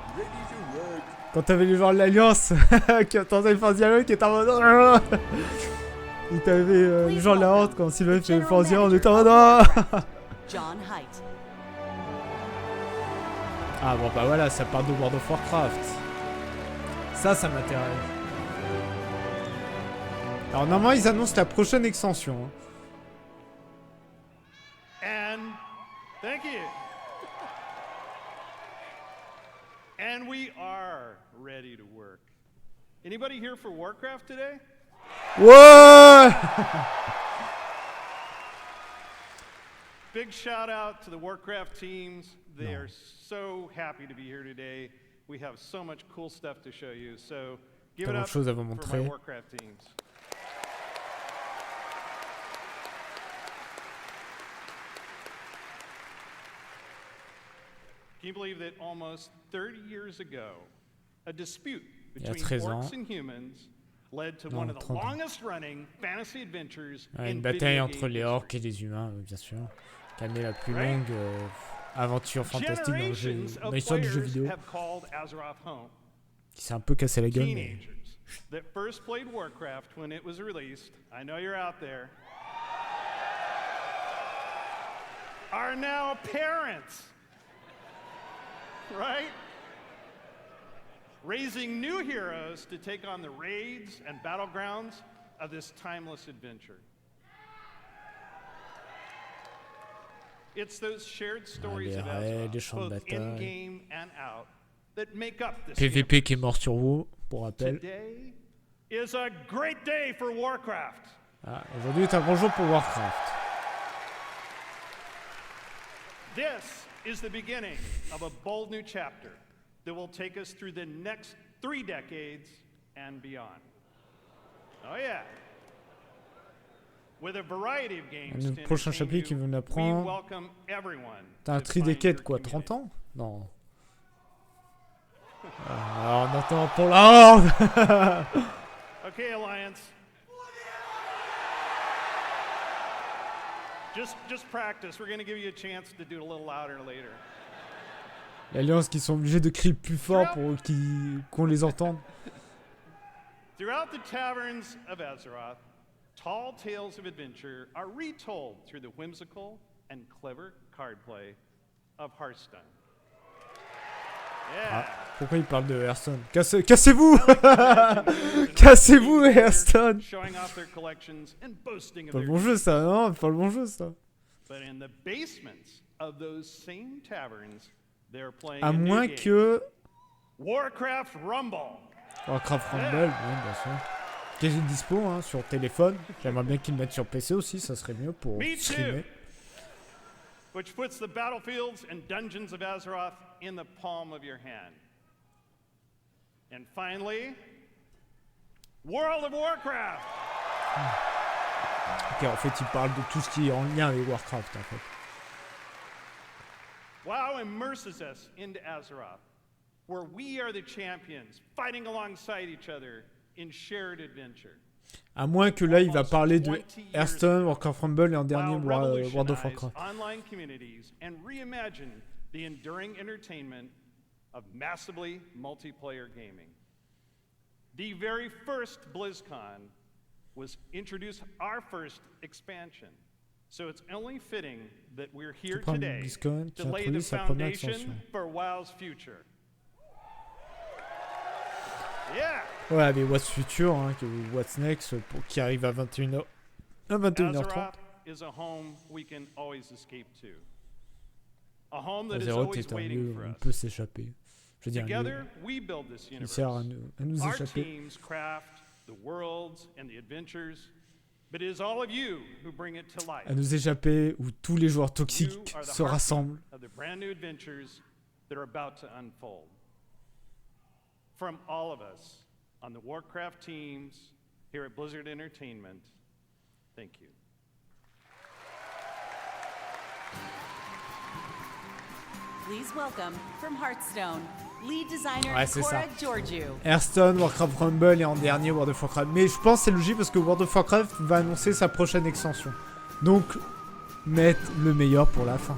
Quand t'avais les joueurs de l'Alliance qui attendaient le Force Dialogue qui était en mode. Et t'avais les joueurs de la Hâte quand Sylvain fait le Force Dialogue, on était en mode. Ah bon bah voilà, ça part de World of Warcraft. Ça m'intéresse. Alors normalement ils annoncent la prochaine extension. And thank you. And we are ready to work. Anybody here for Warcraft today? Ouais. Big shout out to the Warcraft teams. They are so happy to be here today. We have so much cool stuff to show you. So give it up for my Warcraft teams. Can you believe that almost 30 years ago, a dispute between orcs and humans led to one of the longest running fantasy adventures une bataille entre les orques et les humains, bien sûr. Qui a amené la plus longue aventure fantastique dans l'histoire du jeu vidéo. Qui s'est un peu cassé la gueule. Mais... that first played Warcraft when it was released, I know you're out there, are now parents. Right? Raising new heroes to take on the raids and battlegrounds of this timeless adventure. It's those shared stories of Azeroth, both in-game and out, that make up this PVP qui est mort sur vous, pour rappel. Today is a great day for Warcraft. Ah, aujourd'hui est un bon jour pour Warcraft. This is the beginning of a bold new chapter that will take us through the next 3 decades and beyond. Oh yeah. With a variety of games Le prochain chapitre qui nous apprend. T'as un tri-decade quoi, 30 ans? Non. Alors on attend pour la horde. Okay, Alliance. Just practice. We're going to give you a chance to do it a little louder later. L'Alliance qui sont obligés de crier plus fort pour qu'on les entende. Throughout the taverns of Azeroth, tall tales of adventure are retold through the whimsical and clever card play of Hearthstone. Yeah. Ah, pourquoi il parle de Hearthstone? Cassez-vous. Cassez-vous, Hearthstone. Pas le bon jeu ça, non? Pas le bon jeu ça. À moins que... Warcraft Rumble. Warcraft Rumble, oui, bien sûr. Qui est dispo hein, sur téléphone. J'aimerais bien qu'ils le mettent sur PC aussi, ça serait mieux pour streamer. Which puts the battlefields and dungeons of Azeroth in the palm of your hand. And finally, World of Warcraft. Ok, en fait, il parle de tout ce qui est en lien avec Warcraft, en fait. WoW immerses us into Azeroth, where we are the champions, fighting alongside each other in shared adventure. À moins que là, il va parler de Hearthstone, Warcraft Rumble et en dernier World of Warcraft. Online communities and reimagine the enduring entertainment of massively multiplayer gaming. The very first Blizzcon was introduced our first expansion. So it's only fitting that we're here today to lay the foundation for WoW's future. Yeah. Ouais, avec What's Future, hein, What's Next, qui arrive à 21h30. Azeroth est un lieu où on peut s'échapper. Je veux dire, un lieu qui sert à nous échapper. but it is all of you who bring it to life. À nous échapper où tous les joueurs toxiques se rassemblent. Of the brand new adventures that are about to unfold. From all of us on the Warcraft teams here at Blizzard Entertainment, thank you. Please welcome from Hearthstone, lead designer Ouais, c'est ça. Cora Georgiou. Hearthstone, Warcraft Rumble et en dernier World of Warcraft. Mais je pense que c'est logique parce que World of Warcraft va annoncer sa prochaine extension. Donc, mettre le meilleur pour la fin.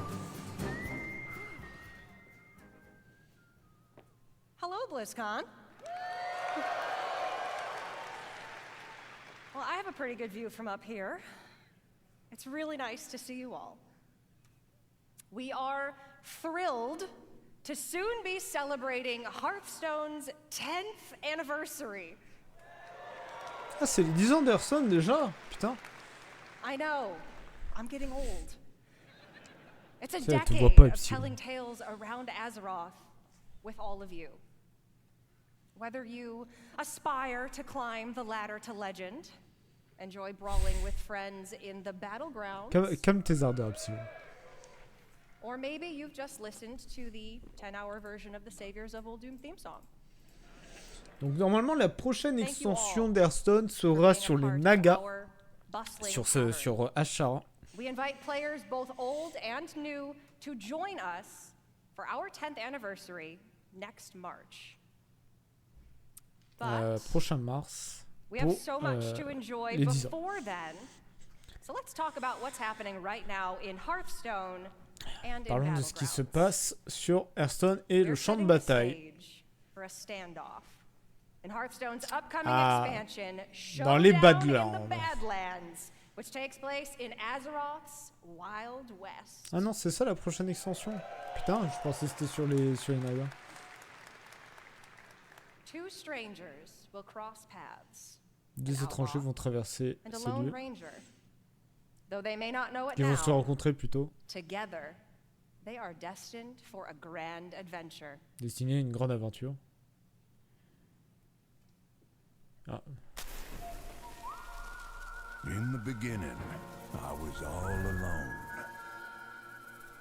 Hello, Blizzcon. Well, I have a pretty good view from up here. It's really nice to see you all. We are thrilled to soon be celebrating Hearthstone's 10th anniversary. Ah, c'est les 10 ans d'Hearthstone déjà. Putain. I know, I'm getting old. It's a Ça, tu decade vois pas, of petit. telling tales around Azeroth with all of you. Whether you aspire to climb the ladder to legend, enjoy brawling with friends in the battlegrounds, Calme tes ardeurs, Psy. or maybe you've just listened to the 10-hour version of the Saviors of Old Doom theme song. Donc normalement la prochaine extension d'Hearthstone sera sur les Nagas, sur Achat. We invite players both old and new to join us for our 10th anniversary next March. But Prochain mars. we have Pour, so much to enjoy les 10 ans. before then. So let's talk about what's happening right now in Hearthstone and in Parlons de ce qui se Battlegrounds. passe sur Hearthstone et le champ de bataille. For a standoff. In Hearthstone's upcoming Ah, expansion, dans les Showdown in Badlands. the Badlands, which takes place in Azeroth's Wild West. Ah non, c'est ça la prochaine extension. Putain, je pensais que c'était sur les Nagas. Two strangers will cross paths. Deux étrangers vont traverser And a ces lone lieux. ranger. Though they may not know it Ils vont now, se rencontrer plutôt. together, they are destined for a grand adventure. Destinés à une grande aventure. Ah. In the beginning, I was all alone.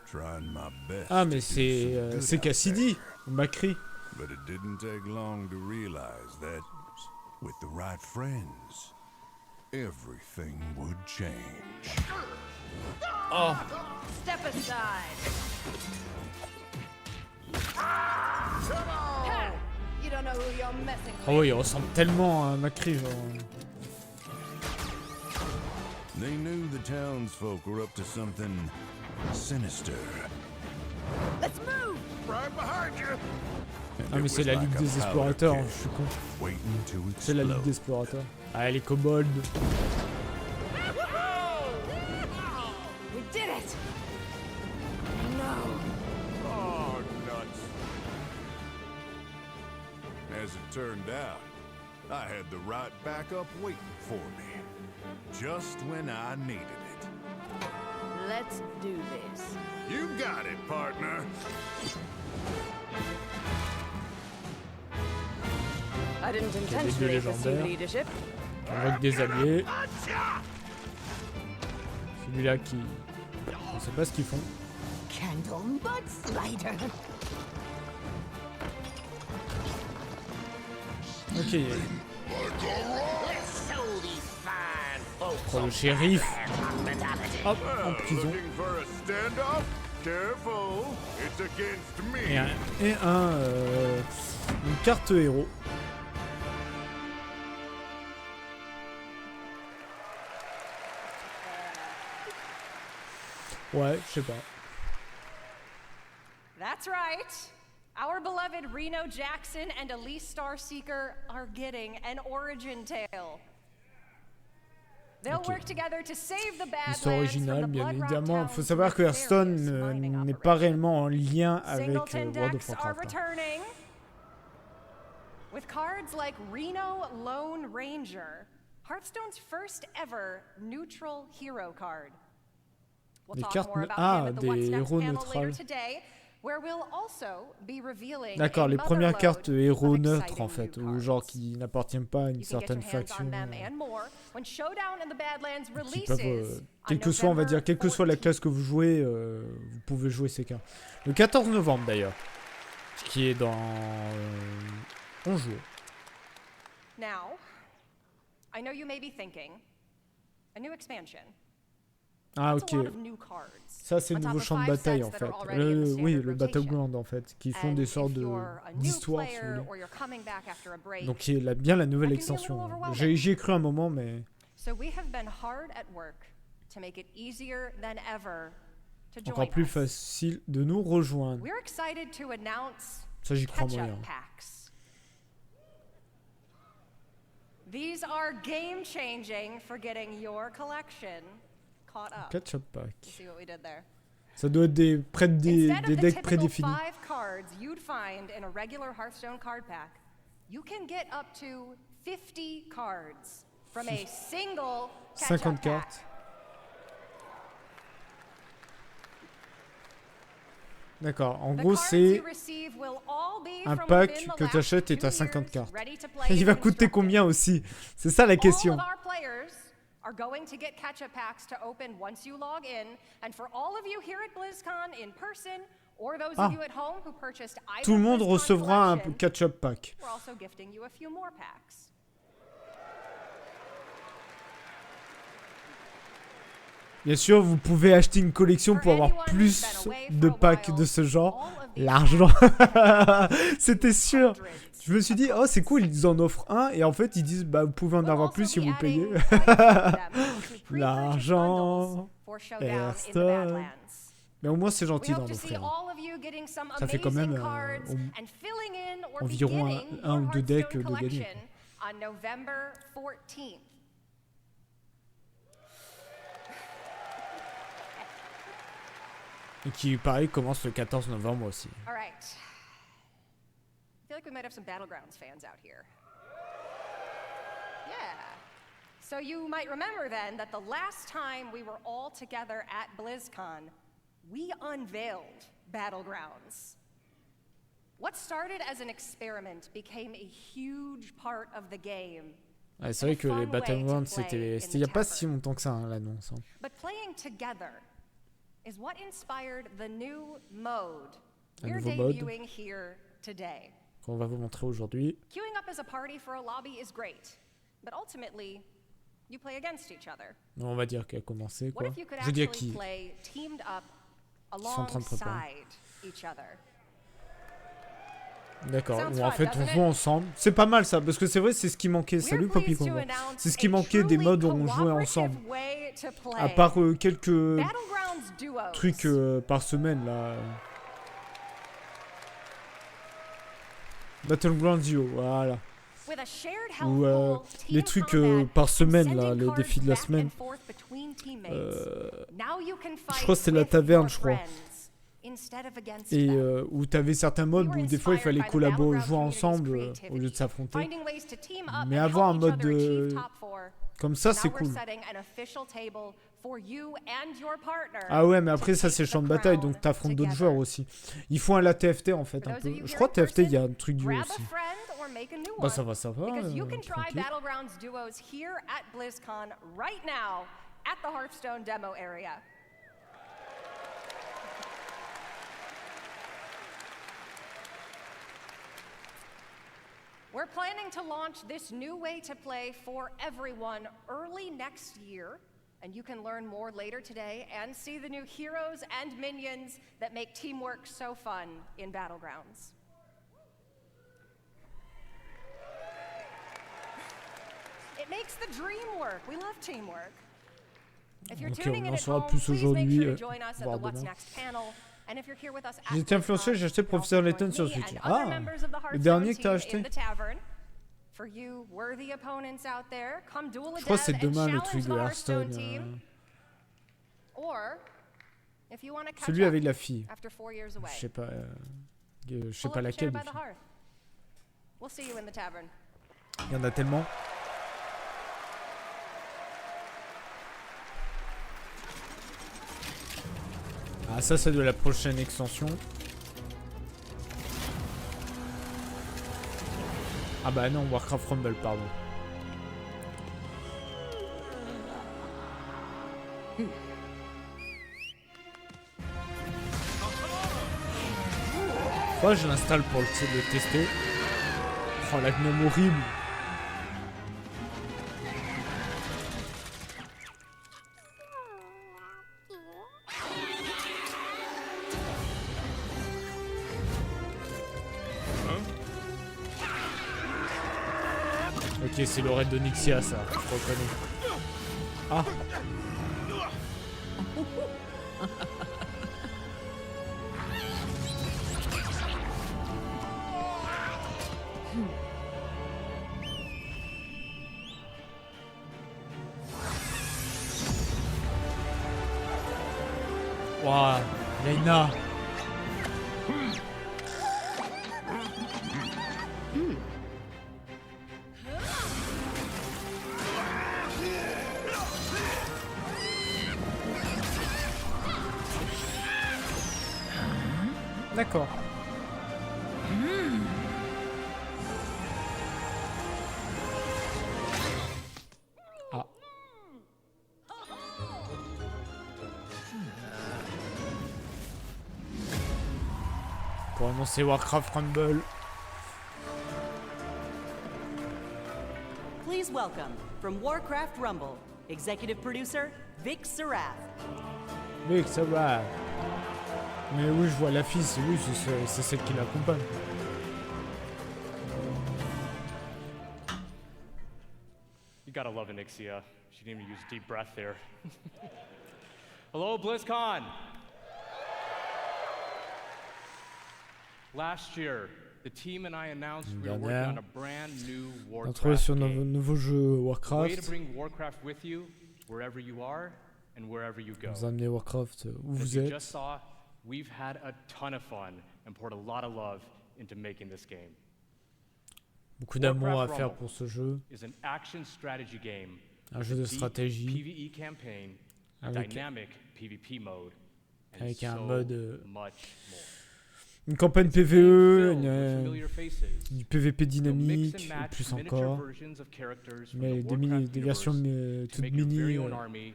Trying my best. Ah mais to do some good c'est out Cassidy, there. Macri. But it didn't take long to realize that with the right friends, everything would change. Oh. Step aside. You don't know who you're messing with. Ah ouais, il ressemble tellement à Macri, genre. They knew the townsfolk were up to something sinister. Let's move. Right behind you. Ah mais c'est la Ligue des Explorateurs, je suis con. C'est la Ligue des Explorateurs. Ah les kobolds. We did it. No. Oh, nuts. As it turned out, I had the right backup waiting for me. Just when I needed it. Let's do this. You got it, partner. I didn't Ok, les deux intentionally assume légendaires. leadership. Avec des alliés. Celui-là qui... On sait pas ce qu'ils font. Candle Mud Slider. Ok. Let's show these fine folks Prends le shérif. Hop, en prison. Looking for a standoff? Careful, it's against me. Et une carte héros. Ouais, je sais pas. That's right. Our beloved Reno Jackson and Elise Starseeker are getting an origin tale. They'll Ok. work together to save the L'histoire Badlands from originale, the bien Blood Rock évidemment. Il Town's faut savoir que Hearthstone nefarious mining n'est pas réellement en lien avec Singleton World of decks are Warcraft. hein. returning. With cards like Reno Lone Ranger, Hearthstone's first ever neutral hero card. We'll Des talk cartes more about ah, him at the des What's Next héros panel later neutrales. today, D'accord, les premières cartes héros neutres en fait, ou genre qui n'appartiennent pas à une certaine faction. Qui peuvent, quel que soit, on va dire, quelle que soit la classe que vous jouez, vous pouvez jouer ces cartes. Le 14 novembre d'ailleurs, qui est dans 11 jours. Now, I know you may be thinking, a new expansion. Ah ok, ça c'est le nouveau champ de bataille en fait, oui le battleground en fait, qui font des sortes d'histoires si vous voulez. Donc qui est bien la nouvelle extension, j'y ai cru un moment mais... Encore plus facile de nous rejoindre, ça j'y crois moyen. These are game-changing for getting your collection caught up. Catch-up pack. See what we did there? Ça doit être des decks prédéfinis. Instead of the typical 5 cards you'd find in a regular Hearthstone card pack, you can get up to 50 cards from a single catch-up 50 pack. cartes. D'accord, en gros c'est un pack que tu achètes et tu as 50 cartes. Il va coûter combien aussi? C'est ça la question. Are going to get catch-up packs to open once you log in, and for all of you here at Blizzcon in person, or those of you at home who purchased either tout le monde BlizzCon recevra un collection, catch-up pack. we're also gifting you a few more packs. Bien sûr, vous pouvez acheter une collection pour avoir plus de packs de ce genre. L'argent. C'était sûr. Je me suis dit, oh c'est cool, ils en offrent un. Et en fait, ils disent, bah vous pouvez en avoir plus si vous payez. L'argent. Airstone. Mais au moins, c'est gentil d'en offrir. Ça fait quand même environ un ou deux decks de gagner. Et qui, pareil, commence le 14 novembre aussi. All right. I feel like we might have some Battlegrounds fans out here. Yeah. So you might remember then that the last time we were all together at BlizzCon, we unveiled Battlegrounds. What started as an experiment became a huge part of the game. Ouais, c'est vrai que les Battlegrounds, c'était il n'y a pas si longtemps que ça, hein, l'annonce. Hein. But playing together is what inspired the new mode we're debuting here today. Qu'on va vous montrer aujourd'hui. Queuing up as a party for a lobby is great, but ultimately you play against each other. On va dire qu'elle a commencé quoi. What if you could Je dis à actually qui? play teamed up Sont en train de préparer. alongside each other? D'accord, bon, en fait on joue ensemble. C'est pas mal ça, parce que c'est vrai c'est ce qui manquait. Salut Papy Combo. C'est ce qui manquait des modes où on jouait ensemble. À part quelques trucs par semaine là. Battleground Duo, voilà. Ou les trucs par semaine là, les défis de la semaine. Je crois que c'est la taverne, je crois. Et où tu avais certains modes où des fois il fallait collaborer, jouer ensemble au lieu de s'affronter. Mais avoir un mode comme ça, c'est cool. Ah ouais, mais après ça c'est le champ de bataille, donc t'affrontes d'autres joueurs aussi. Il faut un la TFT en fait un peu. Je crois que TFT il y a un truc duo aussi. Bah ça va, tranquille. We're planning to launch this new way to play for everyone early next year, and you can learn more later today and see the new heroes and minions that make teamwork so fun in Battlegrounds. It makes the dream work. We love teamwork. If you're tuning in at home, please make sure to join us at the What's Next panel. J'ai été influencé, j'ai acheté Professeur Layton sur Switch. Ah, le dernier que t'as acheté. Je crois que c'est demain le truc de Hearthstone. Celui avec la fille. Je sais pas laquelle. Il y en a tellement. Ah ça c'est de la prochaine extension. Ah bah non, Warcraft Rumble, pardon. Moi je l'installe pour le tester. Oh la gnome horrible. Ok, c'est le raid de Nixia, ça, je reconnais. Ah. Waouh, Leïna. D'accord. Ah. Pour annoncer Warcraft Rumble. Please welcome, from Warcraft Rumble, executive producer Vic Seraph. Vic Seraph. Mais oui, je vois la fille, oui, c'est celle qui l'accompagne. You gotta love Anixia. She didn't even use deep breath there. Hello, Blizzcon! Last year, the team and I announced we were working on a brand new Warcraft sur game. nouveau jeu A way to Warcraft. bring Warcraft with you wherever you are and wherever you go. Vous amenez Warcraft où As vous you êtes. just saw, we've had a ton of fun and poured a lot of love into making this game. Beaucoup d'amour à Warcraft faire Rumble pour ce jeu. is an action strategy game Un jeu de with a deep stratégie. PvE campaign, Avec- dynamic PvP mode, and Avec un so mode, much more. Une campagne PvE, du PvP dynamique, et plus encore. Mais des versions toutes mini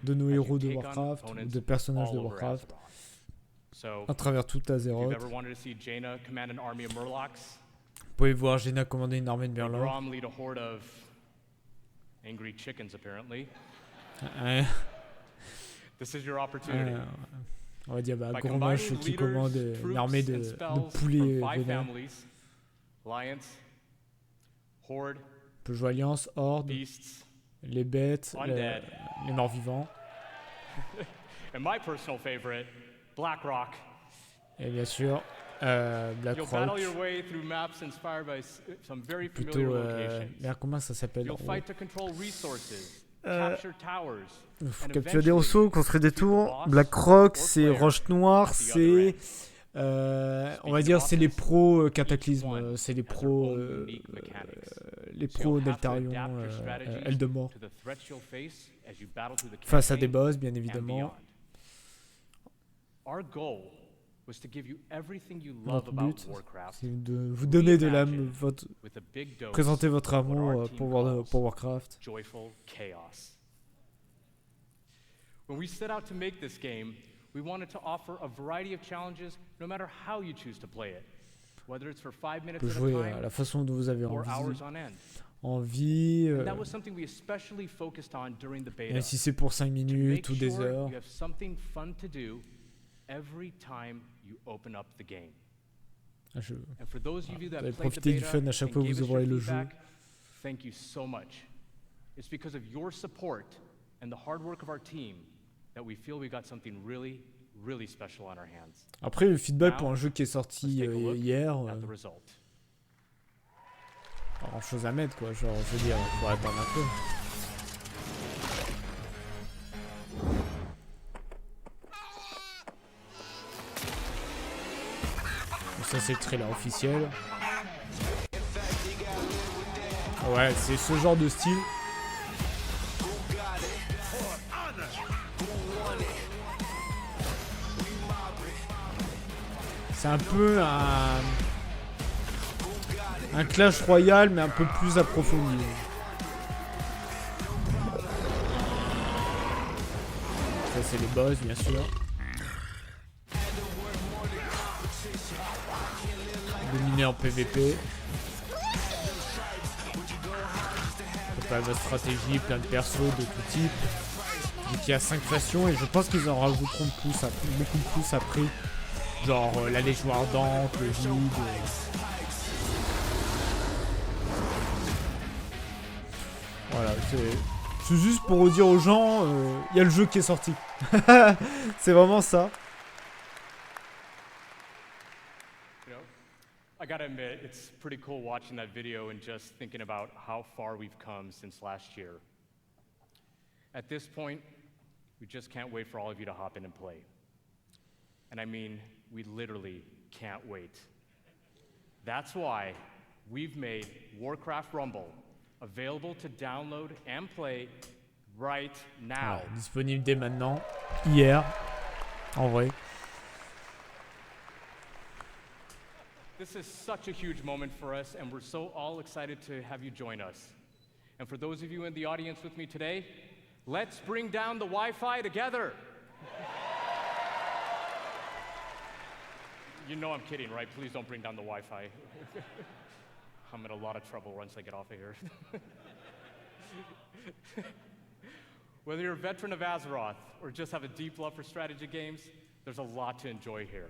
de nos héros de Warcraft, ou de personnages de Warcraft, à travers toute Azeroth. If you've ever wanted to see Jaina command an army of Murlocs, Vous pouvez voir Jaina commander une armée de or Murlocs. Grom lead a horde of angry chickens, apparently. This is your opportunity. On va dire, bah, By gros mâche combining qui leaders, commande une troops, armée and de spells poulets from 5 vénères. families, Alliance, Horde, On peut jouer Alliance, Horde, Beasts, les bêtes, Undead. les morts vivants. and my personal favorite, BlackRock. Et bien sûr, You'll BlackRock. battle your way through maps inspired by some very familiar Plutôt, locations. merde, comment ça s'appelle? You'll fight to control resources, capture towers, Il faut and capturer des eventually ressources, construire des defeat the tours. boss BlackRock, or c'est player Roche Noire, at the c'est. other end. On va dire, c'est les pros Cataclysme, c'est les pros. Les pros Deltarion, Eldemort. to the threats you'll face as you battle through the Face à des campaign boss, bien and évidemment. beyond. Our goal was to give you everything you love Notre about but, Warcraft, c'est de vous donner de l'âme, reimagined with a big dose présenter votre of what our amour team pour calls Warcraft. joyful chaos. When we set out to make this game, we wanted to offer a variety of challenges no matter how you choose to play it, whether it's for 5 On minutes peut at a jouer à time la façon dont vous avez or envie. hours on end. Envie, And that was something we especially focused on during the beta. même si c'est pour 5 To minutes make ou des sure heures. you have something fun to do every time you open up the game. And for those of you that Vous allez played the profiter du beta fun à chaque and fois que gave vous us your ouvrez le jeu. feedback, thank you so much. It's because of your support and the hard work of our team that we feel we got something really, really special on our hands. Après, le feedback Now, pour un jeu qui est sorti let's take a look hier, at the result. pas grand chose à mettre quoi, genre je veux dire, faut attendre un peu. Donc ça c'est le trailer officiel. Ouais, c'est ce genre de style. C'est un peu un Un clash royal, mais un peu plus approfondi. Ça, c'est les boss, bien sûr. Dominé en PVP. Pas de stratégie, plein de persos de tout type. Donc il y a 5 factions et je pense qu'ils en rajouteront beaucoup plus après. Genre la Légion Ardente, le vide. Voilà, c'est juste pour dire aux gens, il y a le jeu qui est sorti. C'est vraiment ça. I gotta admit, it's pretty cool watching that video and just thinking about how far we've come since last year. At this point, we just can't wait for all of you to hop in and play. And I mean, we literally can't wait. That's why we've made Warcraft Rumble available to download and play right now. Ouais, disponible dès maintenant, hier, en vrai. This is such a huge moment for us, and we're so all excited to have you join us. And for those of you in the audience with me today, let's bring down the Wi-Fi together. You know I'm kidding, right? Please don't bring down the Wi-Fi. I'm in a lot of trouble once I get off of here. Whether you're a veteran of Azeroth or just have a deep love for strategy games, there's a lot to enjoy here.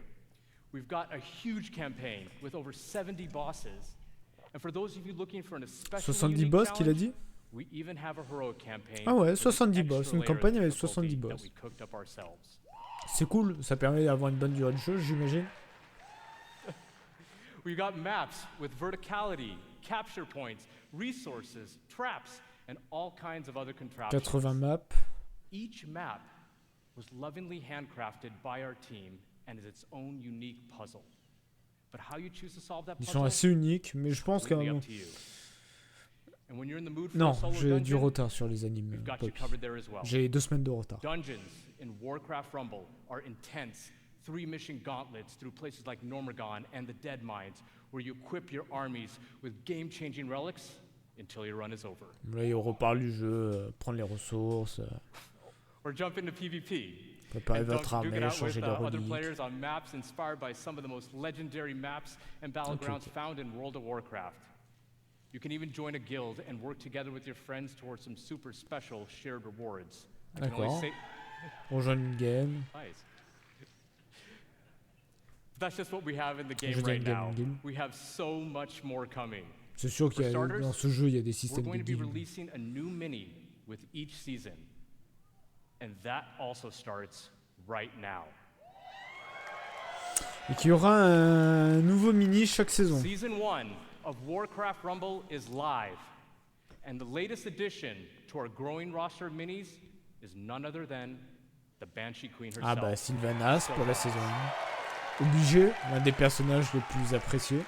We've got a huge campaign with over 70 bosses. And for those of you looking for an especially 70 boss qu'il a dit? We even have a heroic campaign. Ah ouais, 70 boss, une campagne avec 70 boss. C'est cool, ça permet d'avoir une bonne durée de jeu, j'imagine. We've got maps with verticality, capture points, resources, traps, and all kinds of other contraptions. 80 maps. Each map was lovingly handcrafted by our team and is its own unique puzzle. But how you choose to solve that puzzle? Ils sont assez uniques, mais je pense qu'à non, j'ai du retard sur les animes. J'ai 2 semaines de retard. Dungeons in Warcraft Rumble are intense 3-mission gauntlets through places like Normagon and the Dead Mines, where you equip your armies with game-changing relics until your run is over. Là, il reparle du jeu, prendre les ressources. Or jump into PvP. Préparez votre armée, changer de other relique. players on maps inspired by some of the most legendary maps and battlegrounds found in World of Warcraft. You can even join a guild and work together with your friends towards some super special shared rewards. D'accord. Rejoindre une game. Nice. That's just what we have in the game right now. We have so much more coming. C'est sûr qu'il y a dans ce jeu, il y a des systèmes de we're going to be guildes. releasing a new mini with each season. And that also starts right now. Et qu'il y aura un nouveau mini chaque saison. Season 1 of Warcraft Rumble is live. And the latest addition to our growing roster of minis is none other than the Banshee Queen herself. Ah bah Sylvanas pour la saison 1. Obligé, l'un des personnages les plus appréciés.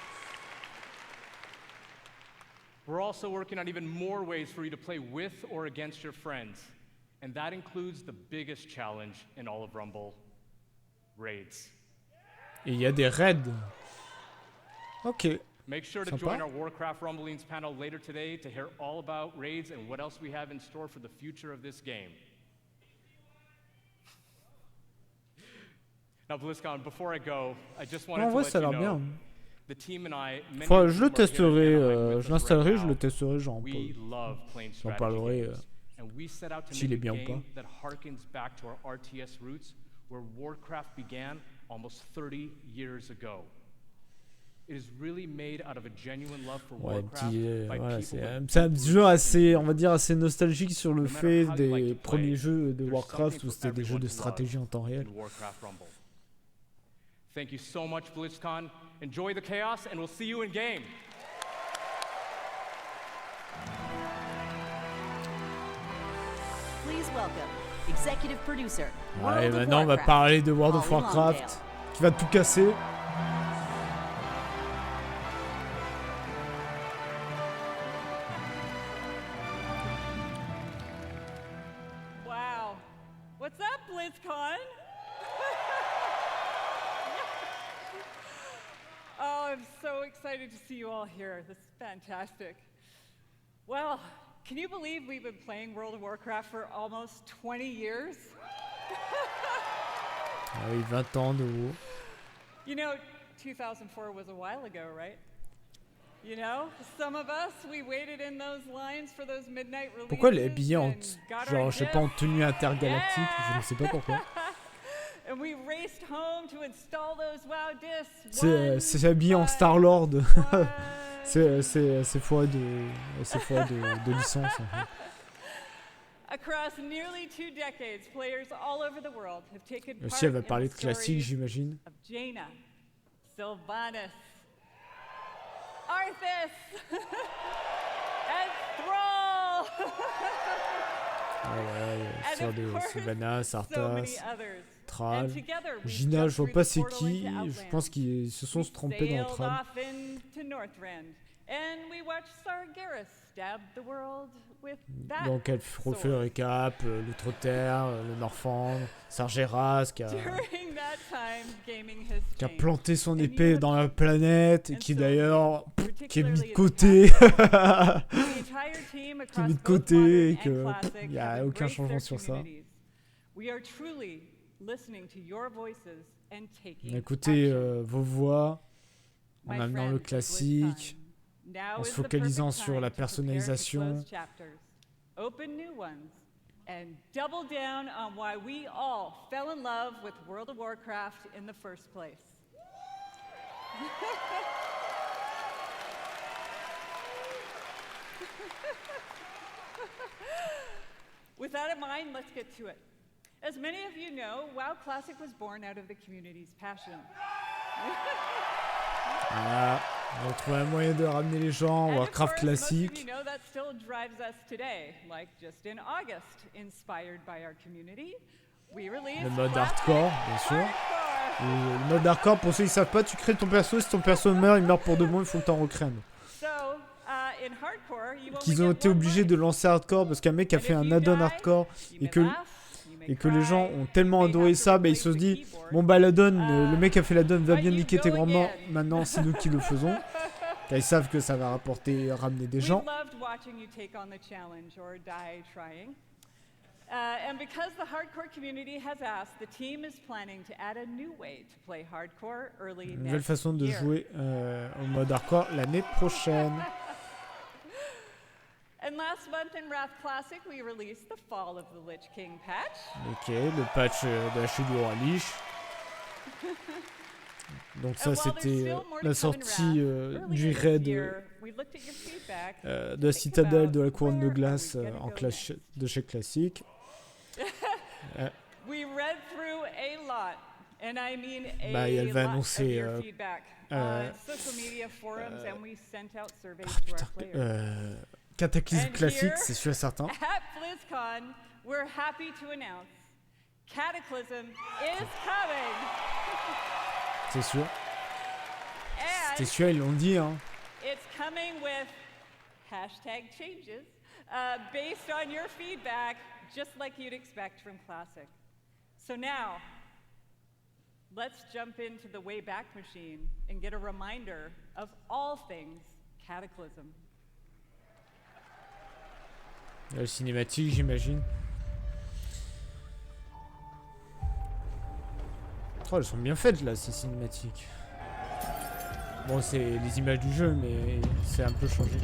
We're also working on even more ways for you to play with or against your friends. And that includes the biggest challenge in all of Rumble, raids. Et il y a des raids. Ok. Make sure to join our Warcraft Rumblings panel later today to hear all about raids and what else we have in store for the future of this game. Now, Blizzcon, before I go, I just wanted to let you know the team and I, je le testerai, je l'installerai, je le testerai, j'en parlerai s'il est bien ou pas. That harkens back to our RTS roots, where Warcraft began almost 30 years ago. It is really made out of a genuine love for Warcraft by people. C'est un jeu assez, on va dire, assez nostalgique sur le fait des premiers jeux de Warcraft où c'était des jeux de stratégie en temps réel. Thank you so much, BlizzCon. Enjoy the chaos, and we'll see you in game. Please welcome executive producer. Ouais, maintenant on va parler de World of Warcraft qui va tout casser. Wow. What's up, BlizzCon? Oh, I'm so excited to see you all here. This is fantastic. Well, can you believe we've been playing World of Warcraft for almost 20 years? Ah oui, 20 ans de WoW. You know, 2004 was a while ago, right? You know, some of us, we waited in those lines for those midnight releases. Pourquoi elle est habillée en, genre, je sais pas, en tenue intergalactique? Je ne sais pas pourquoi. And we raced home to install those WoW discs. C'est habillé en Star-Lord. c'est foi de licence. En fait. Across nearly 2 decades, players all over the world have taken part Aussi, elle va in parler the de classique, stories j'imagine. of Jaina, Sylvanas, Arthas, and Thrall. L'histoire de Sylvanas, Arthas, Thrall. Gina, je vois pas c'est qui. Je pense qu'ils se sont trompés dans le tram. Donc elle refait le récap, l'Outre-Terre, le Norfand, Sargeras qui a planté son épée dans la planète et qui d'ailleurs qui est mis de côté. Qui est mis de côté et qu'il n'y a aucun changement sur ça. Écoutez vos voix en amenant le classique, en se focalisant sur la personnalisation. Open new ones and double down on why we all fell in love with World of Warcraft in the first place. With that in mind, let's get to it. As many of you know, WoW Classic was born out of the community's passion. Voilà, on trouve un moyen de ramener les gens au Warcraft classique. You know that still drives us today. Like just in August, inspired by our community, we released le mode hardcore, bien sûr. Le mode hardcore, pour ceux qui ne savent pas, tu crées ton perso, si ton perso meurt, il meurt pour de bon, il faut que tu en recrées. Qu'ils ont été obligés de lancer hardcore parce qu'un mec a fait un add-on hardcore et que les gens ont tellement adoré ça, bah, ils se sont dit bon bah l'add-on, le mec a fait l'add-on va bien niquer tes grands-morts, maintenant c'est nous qui le faisons. Car ils savent que ça va ramener des gens. And because the hardcore community has asked, the team is planning to add a new way to play hardcore early next year. Nouvelle façon de jouer au mode hardcore l'année prochaine. And last month in Wrath Classic, we released the Fall of the Lich King patch. Ok, le patch de la chute du roi Lich. Donc ça, c'était la sortie du raid de la citadelle de la couronne de glace en clash de chez Classique. Bah, elle va annoncer Cataclysme classique, c'est sûr et certain. At Blizzcon, we're happy to announce Cataclysm is coming. C'est sûr. C'était sûr, ils l'ont dit, hein. It's coming with #changes based on your feedback, just like you'd expect from Classic. So now, let's jump into the Wayback Machine and get a reminder of all things Cataclysm. Le cinématique, j'imagine. Oh, elles sont bien faites là, ces cinématiques. Bon, c'est les images du jeu, mais c'est un peu changé.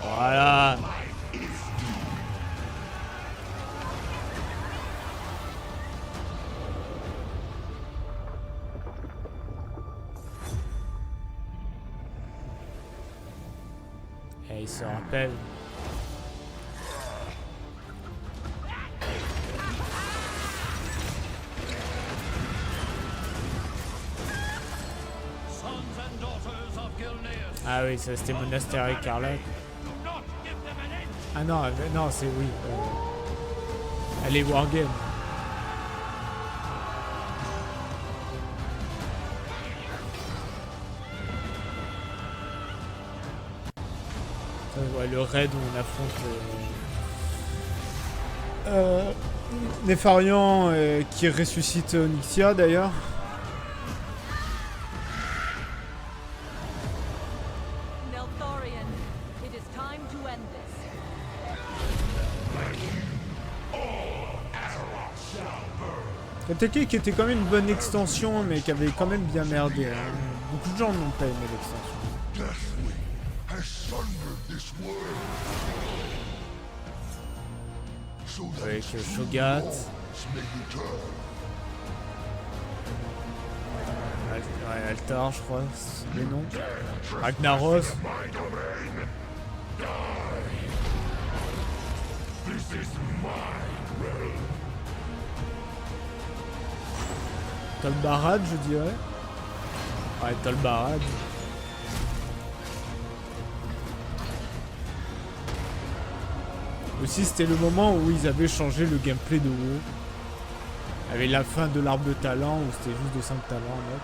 Voilà. Et il se rappelle. Ah oui, ça c'était Monastère écarlate. Ah non, non c'est oui. Elle est Wargame. Ouais, le raid où on affronte Nefarian qui ressuscite Onyxia d'ailleurs. Attaqué qui était quand même une bonne extension mais qui avait quand même bien merdé. Hein. Beaucoup de gens n'ont pas aimé l'extension. Avec Shogat. Ouais, Altar je crois, c'est le nom. Ragnaros. Tolbarad, je dirais. Ouais, Tolbarad. Aussi, c'était le moment où ils avaient changé le gameplay de WoW. Avec la fin de l'arbre de talent, où c'était juste de 5 talents en mode.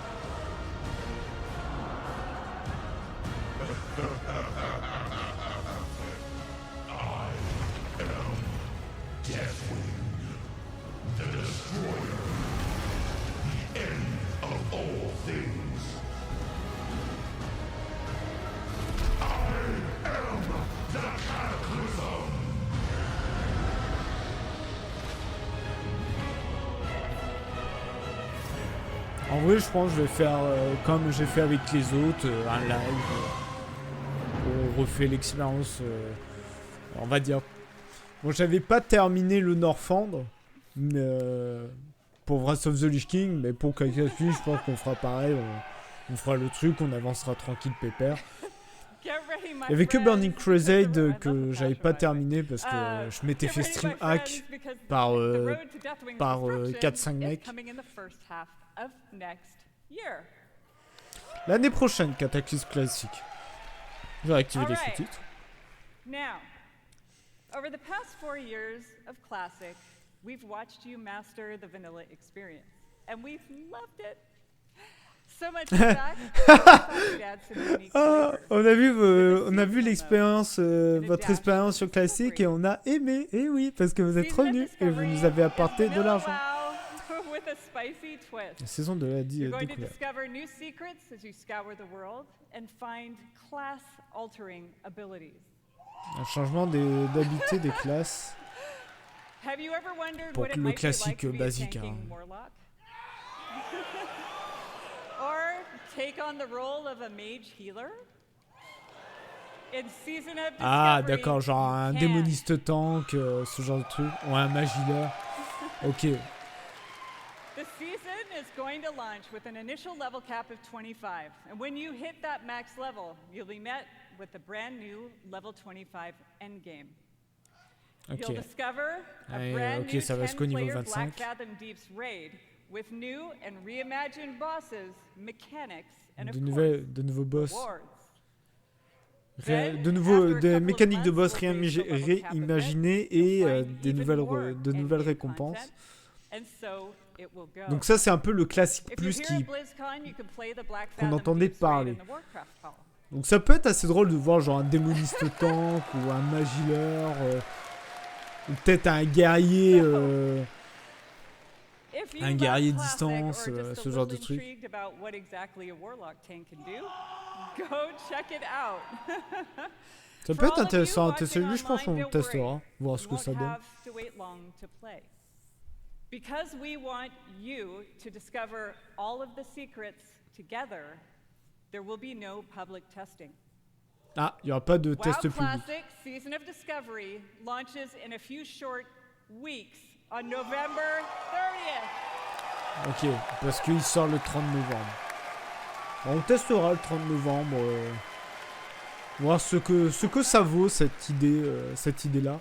En vrai, je pense que je vais faire comme j'ai fait avec les autres, un live où on refait l'expérience, on va dire. Bon, j'avais pas terminé le Northrend pour Wrath of the Lich King, mais pour Kakasui, je pense qu'on fera pareil, on fera le truc, on avancera tranquille, pépère. Il y avait que Burning Crusade que j'avais pas terminé parce que je m'étais fait stream hack par 4-5 mecs. L'année prochaine, Cataclysme classique. Je vais activer les sous-titres. Now, over the past 4 years of Classic, we've watched you master the vanilla experience, and we've loved it. So much in fact, on a vu l'expérience, votre expérience sur Classic et on a aimé. Et oui, parce que vous êtes revenus et vous nous avez apporté de l'argent. La saison de la découverte. Un changement d'habitude des classes. Pour le classique basique. Hein. Ah d'accord, genre un démoniste tank, ce genre de truc, ou un mage healer. Ok. The season is going to launch with an initial level cap of 25, and when you hit that max level, you'll be met with the brand new level 25 endgame. Okay. You'll discover a brand new 10-player Black Fathom Deep's raid with new and reimagined bosses, mechanics, and of course, de nouveaux boss. Then, des mécaniques de boss réimaginées et de nouvelles récompenses. Donc ça c'est un peu le classique plus qu'on entendait parler. Donc ça peut être assez drôle de voir genre un démoniste tank ou un mage healer ou peut-être un guerrier distance, ce genre de truc. Ça peut être intéressant à tester, je pense qu'on testera, voir ce que ça donne. Because we want you to discover all of the secrets together, there will be no public testing. Ah, il n'y aura pas de test public. Classic Season of Discovery launches in a few short weeks on November 30th. Ok, parce qu'il sort le 30 novembre. On testera le 30 novembre, voir ce que ça vaut cette idée-là.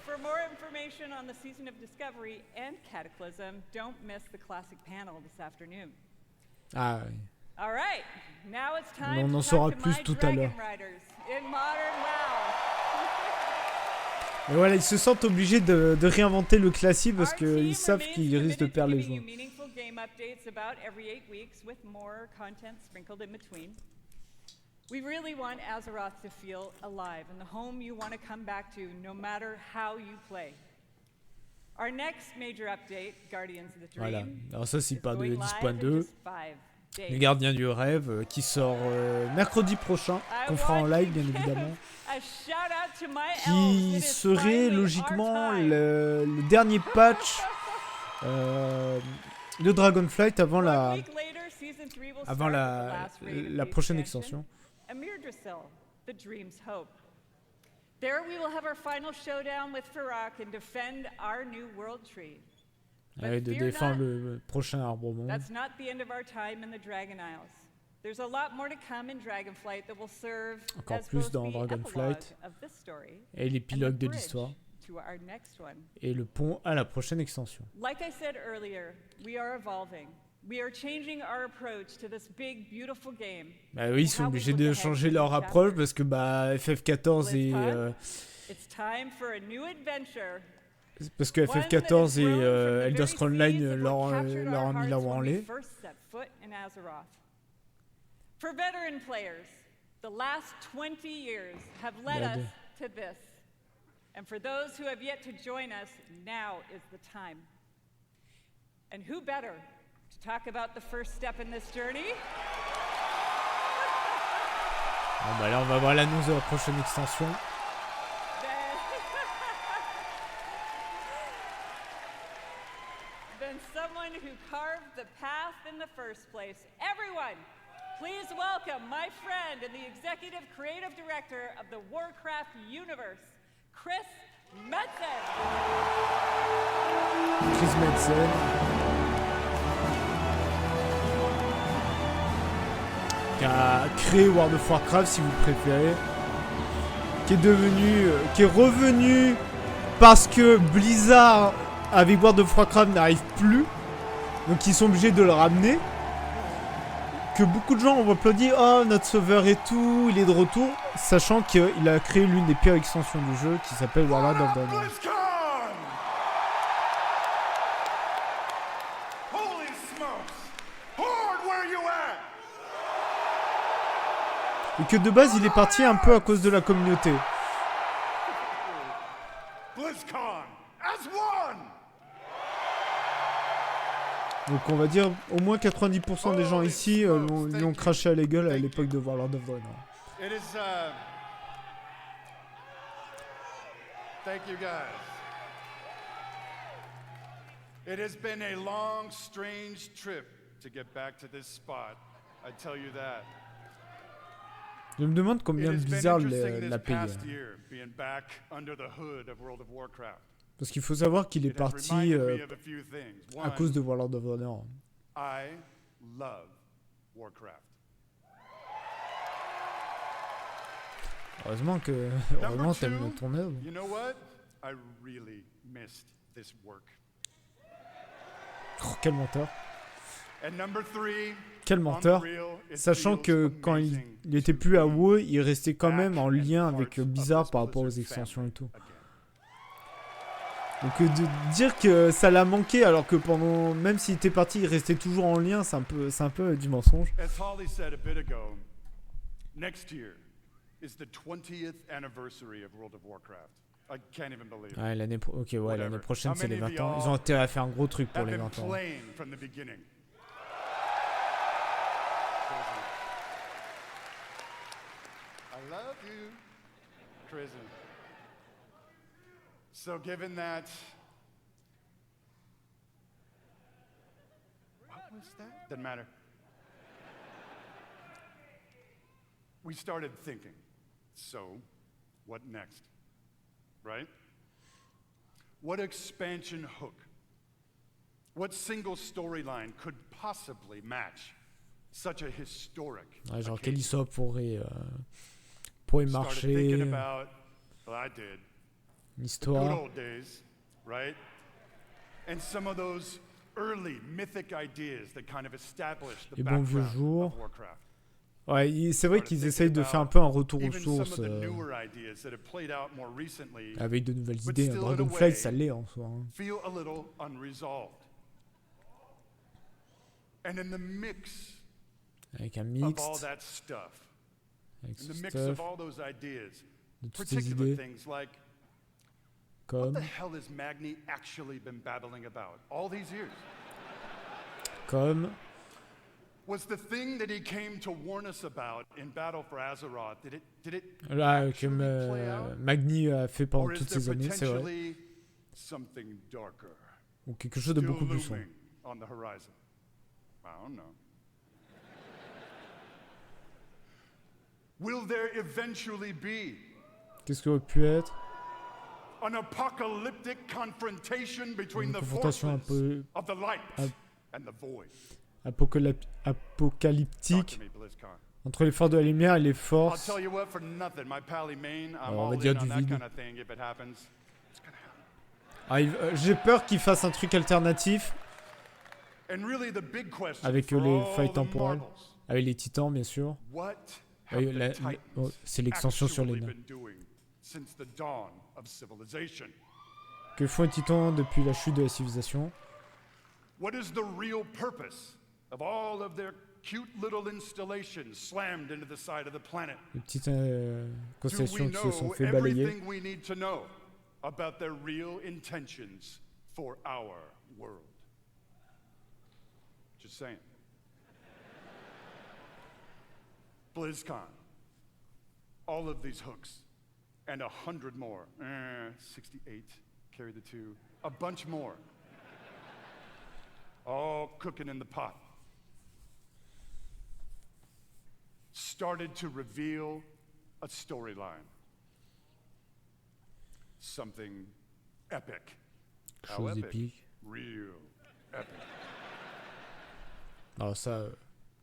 On the season of Discovery and Cataclysm, don't miss the classic panel this afternoon. Ah oui. All right, now it's time on en saura plus tout à l'heure. Et voilà, ils se sentent obligés de réinventer le classique parce qu'ils savent qu'ils risquent de perdre les joueurs. We really want Azeroth to feel alive and the home you want to come back to no matter how you play. Our next major update, Guardians of the Dream, Voilà, alors ça c'est pas de is going live in 10.2. just 5 days. Les Gardiens du Rêve qui sort mercredi prochain, qu'on fera en live bien évidemment. A shout out to my elves. Qui It is serait finally logiquement our time. le dernier patch de Dragonflight avant la prochaine extension. Amir Drasil, the Dream's Hope. There we will have our final showdown with Farak and defend our new world tree. De défendre le prochain arbre-monde. That's not the end of our time in the Dragon Isles. There's a lot more to come in Dragonflight that will serve Encore as plus both dans the Dragonflight epilogue of this story et l'épilogue and the de bridge l'histoire to our next one. et le pont à la prochaine extension. Like I said earlier, we are evolving. We are changing our approach to this big, beautiful game. Bah oui, ils sont obligés de changer leur approche parce que FF14 et It's time for a new adventure. parce que FF14 et Elder Scrolls Online leur ont mis la voie en lait. For veteran players, the last 20 years have led us to this. And for those who have yet to join us, now is the time. And who better to talk about the first step in this journey? Bon bah là on va voir l'annonce de la prochaine extension. Than someone who carved the path in the first place. Everyone, please welcome my friend and the executive creative director of the Warcraft universe, Chris Metzen. Chris Metzen. Qui a créé World of Warcraft si vous préférez. Qui est revenu parce que Blizzard avec World of Warcraft n'arrive plus. Donc ils sont obligés de le ramener. Que beaucoup de gens ont applaudi, oh notre sauveur et tout, il est de retour, sachant qu'il a créé l'une des pires extensions du jeu qui s'appelle Warlord of Draenor. Et que de base il est parti un peu à cause de la communauté. Donc on va dire au moins 90% des gens ici lui ont craché à la gueule à l'époque de Warlord of Draenor. Thank you guys. It has been a long, strange trip to get back to this spot. I tell you that. Je me demande combien Blizzard l'a payé. Parce qu'il faut savoir qu'il est parti à cause de Warlord of Draenor. I love Warcraft. Heureusement t'aimes ton œuvre. You know what? I really missed this work. Oh, quel menteur. And number 3, quel menteur. Sachant que quand il était plus à WoW, il restait quand même en lien avec Blizzard par rapport aux extensions et tout. Donc de dire que ça l'a manqué alors que même s'il était parti, il restait toujours en lien, c'est un peu du mensonge. As Holly said a bit ago, next year is the 20th anniversary of World of Warcraft. I can't even believe it. Ouais, l'année prochaine c'est les 20 ans. Ils ont intérêt à faire un gros truc pour les 20 ans. I love you, Prison. So given that, what was that? Doesn't matter. We started thinking, so what next, right? What expansion hook, what single storyline could possibly match such a historic ouais, genre quelle histoire pourrait marcher. Well, I did. Histoire. The good old days, right? And some of those early mythic ideas that kind of established the background of Warcraft. Ouais, c'est vrai qu'ils essayent de faire un peu un retour aux sources avec de nouvelles idées. Dragonflight, ça l'est en soi. Hein. Feel a little unresolved. And in the mix avec un mix, avec In ce the mix stuff, of all those ideas, de toutes ces particular idées, things like comme, what the hell has Magni actually been babbling about all these years? comme, Was the thing that he came to warn us about in Battle for Azeroth, did it là, que actually play out? Magni a fait pendant Or is toutes there ces années, c'est vrai, potentially something darker ou quelque chose de still beaucoup plus sombre. looming on the horizon? I don't know. Will there eventually be Qu'est-ce que aurait pu être an apocalyptic confrontation between une the confrontation un forces peu of the light and the void? apocalyptique entre les forces de la lumière et les I'll forces, tell you what, for nothing, my pally Maine, I'm on va all dire in on du that vide. kind of thing. If it happens, it's gonna happen. J'ai peur qu'ils fassent un truc alternatif And really, the big question avec for les all failles the temporelles, marbles, avec les titans bien sûr. what have the Titans C'est l'extension sur les actually nains. been doing since the dawn of civilization? Que font les titans depuis la chute de la civilisation? What is the real purpose of all of their cute little installations slammed into the side of the planet? Les petites Do constellations we qui se sont know fait balayer. everything we need to know about their real intentions for our world? Just saying. Blizzcon. All of these hooks. And 100 more. 68. Carry the 2. A bunch more. All cooking in the pot. Started to reveal a storyline. Something epic. How Chose epic? épique. Real epic. Alors ça,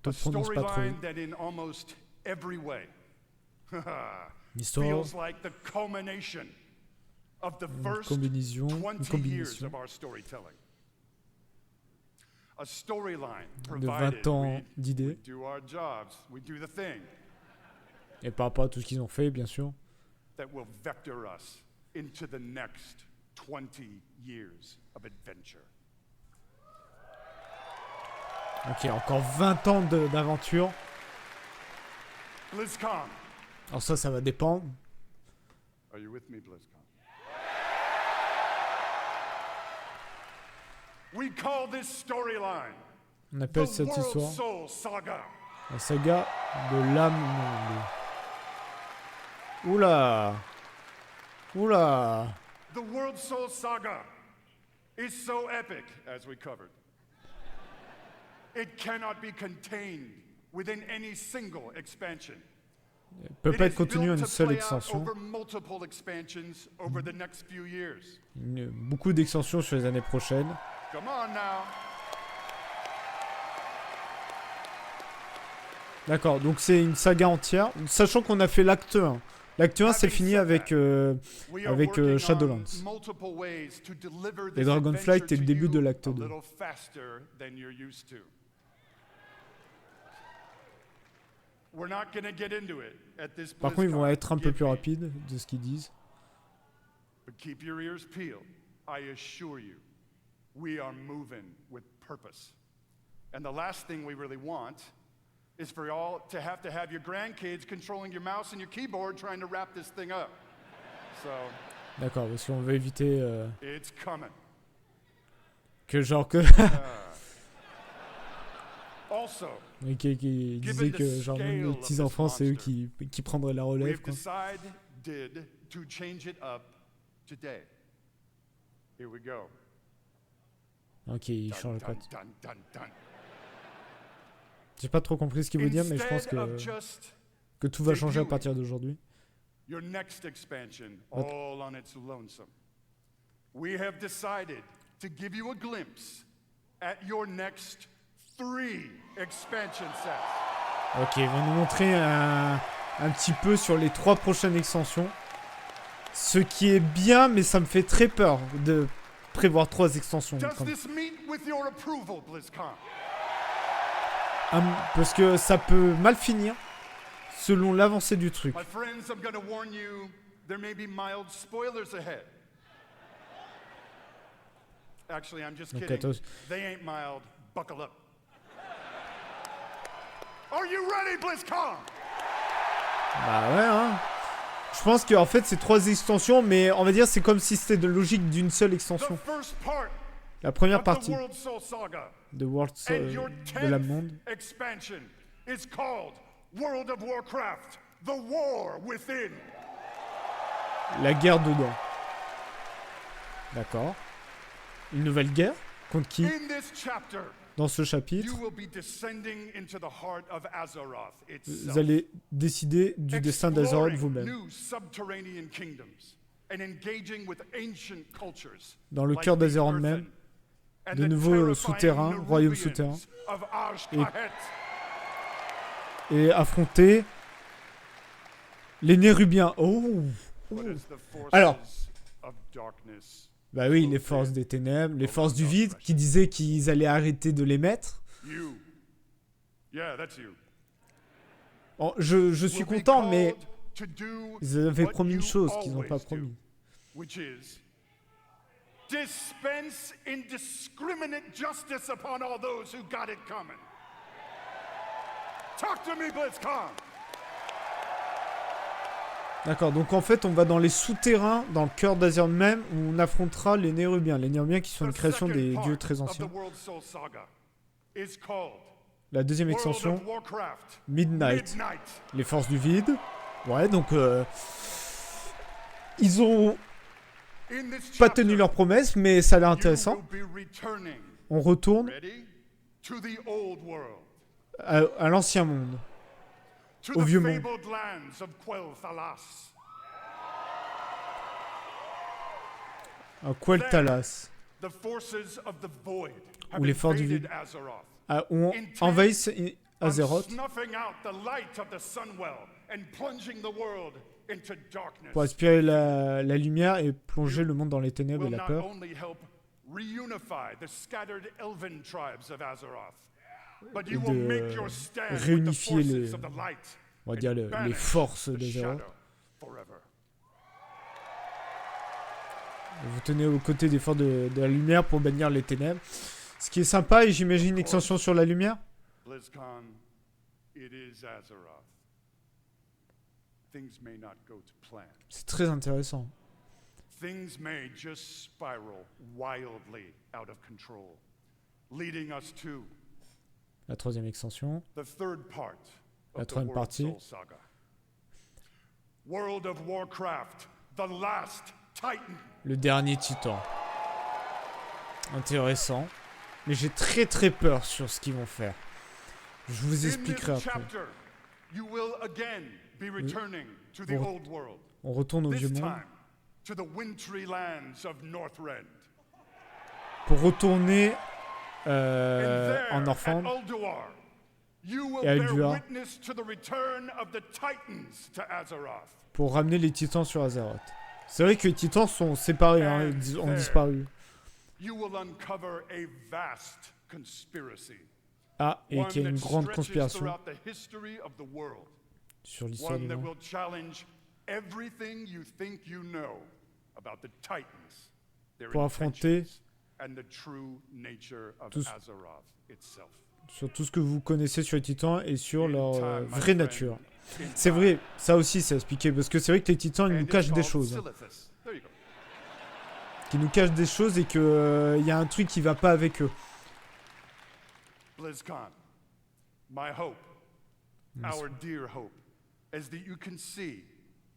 A te prononce pas trop. storyline that in almost every way L'histoire, feels like the culmination of the first combinaison, 20 years of our storytelling. A storyline de provided 20 ans we d'idées. do our jobs, we do the thing Et par rapport à tout ce qu'ils ont fait, bien sûr. that will vector us into the next 20 years of adventure. Ok, encore 20 ans d'aventure. Blizzcon. Alors ça va dépendre. Are you with me, Blizzcon? We call this storyline On appelle the cette World histoire Soul Saga. la saga de l'âme monde. Oula. Oula. The World Soul Saga is so epic, as we covered. It cannot be contained within any single expansion. Peut pas It être is contenu en built une to seule play out extension. over multiple expansions over the next few years. Beaucoup d'extensions sur les années prochaines. Come on now. D'accord, donc c'est une saga entière, sachant qu'on a fait l'acte 1. L'acte 1 c'est fini avec Shadowlands. Multiple ways to deliver Et this Dragonflight adventure est le to début de you l'acte a 2. little faster than you're used to. We're not going to get into it at this Par contre, ils vont BlizzCon. être un peu plus rapides de ce qu'ils disent. But keep your ears peeled. I assure you, we are moving with purpose. And the last thing we really want is for y'all to have your grandkids controlling your mouse and your keyboard trying to wrap this thing up. So, D'accord, parce qu'on veut éviter it's coming. que genre que... Also, Mais qui disait que genre même les petits enfants c'est eux qui prendraient la relève we've quoi. decided to change it up today. Here we go. Ok, il change le code. Dun, dun, dun. J'ai pas trop compris ce qu'il veut dire, mais je pense Instead of just que tout va changer à debuting partir d'aujourd'hui. your next expansion all on its lonesome, we have decided to give you a glimpse at your next 3 expansion sets. Ok, ils vont nous montrer un petit peu sur les 3 prochaines extensions. Ce qui est bien, mais ça me fait très peur de prévoir 3 extensions. Does this meet with your approval, BlizzCon? Parce que ça peut mal finir selon l'avancée du truc. My friends, I'm going to warn you, there may be mild spoilers ahead. Actually, I'm just Donc, kidding. attends. They ain't mild. Buckle up. Are you ready, BlizzCon? Bah ouais, hein. Je pense qu'en fait, c'est 3 extensions, mais on va dire c'est comme si c'était de logique d'une seule extension. La première partie de World de la monde. Is called World of Warcraft, The War Within. La guerre dedans. D'accord. Une nouvelle guerre contre qui? Dans ce chapitre, vous allez décider du destin d'Azeroth vous-même. Dans le cœur d'Azeroth même, de nouveaux souterrains, royaumes souterrains, et affronter les Nérubiens. Oh. Alors, bah oui, les forces des ténèbres, les forces du vide, qui disaient qu'ils allaient arrêter de les mettre. Bon, je suis content, mais ils avaient promis une chose qu'ils n'ont pas promis. Dispense indiscriminate justice upon all those who got it coming. Talk to me, Blizzcon. D'accord, donc en fait, on va dans les souterrains, dans le cœur d'Azeroth même, où on affrontera les Nérubiens. Les Nérubiens qui sont une création des dieux très anciens. La deuxième extension, Midnight. Les forces du vide. Ouais, donc... ils ont pas tenu leurs promesses, mais ça a l'air intéressant. On retourne à l'ancien monde. Au vieux monde. À Quel'Thalas. Où les forces du vide ont envahi Azeroth pour aspirer la lumière et plonger le monde dans les ténèbres et la peur. Et de réunifier les, on va dire les forces d'Azeroth. Vous tenez aux côtés des forces de la lumière pour bannir les ténèbres. Ce qui est sympa, et j'imagine une extension sur la lumière. Blizzcon, it is Azeroth. Things may not go to plan. C'est très intéressant. Things may just spiral wildly out of control, leading us to la troisième extension. The third part la troisième partie. World of Warcraft, the last Titan. Le dernier titan. Intéressant. Mais j'ai très très peur sur ce qu'ils vont faire. Je vous expliquerai après. On retourne au vieux monde. Pour retourner en Northrend et à Ulduar. Pour ramener les titans sur Azeroth. C'est vrai que les titans sont séparés, hein, ils ont disparu. Ah, et qu'il y a une grande conspiration sur l'histoire du monde. Pour affronter sur tout ce que vous connaissez sur les titans et sur leur vraie nature. C'est vrai, ça aussi c'est expliqué, parce que c'est vrai que les titans ils nous cachent des choses. Hein. Qui nous cachent des choses et qu'il y a un truc qui va pas avec eux. Blizzcon, my hope, our dear hope, is that you can see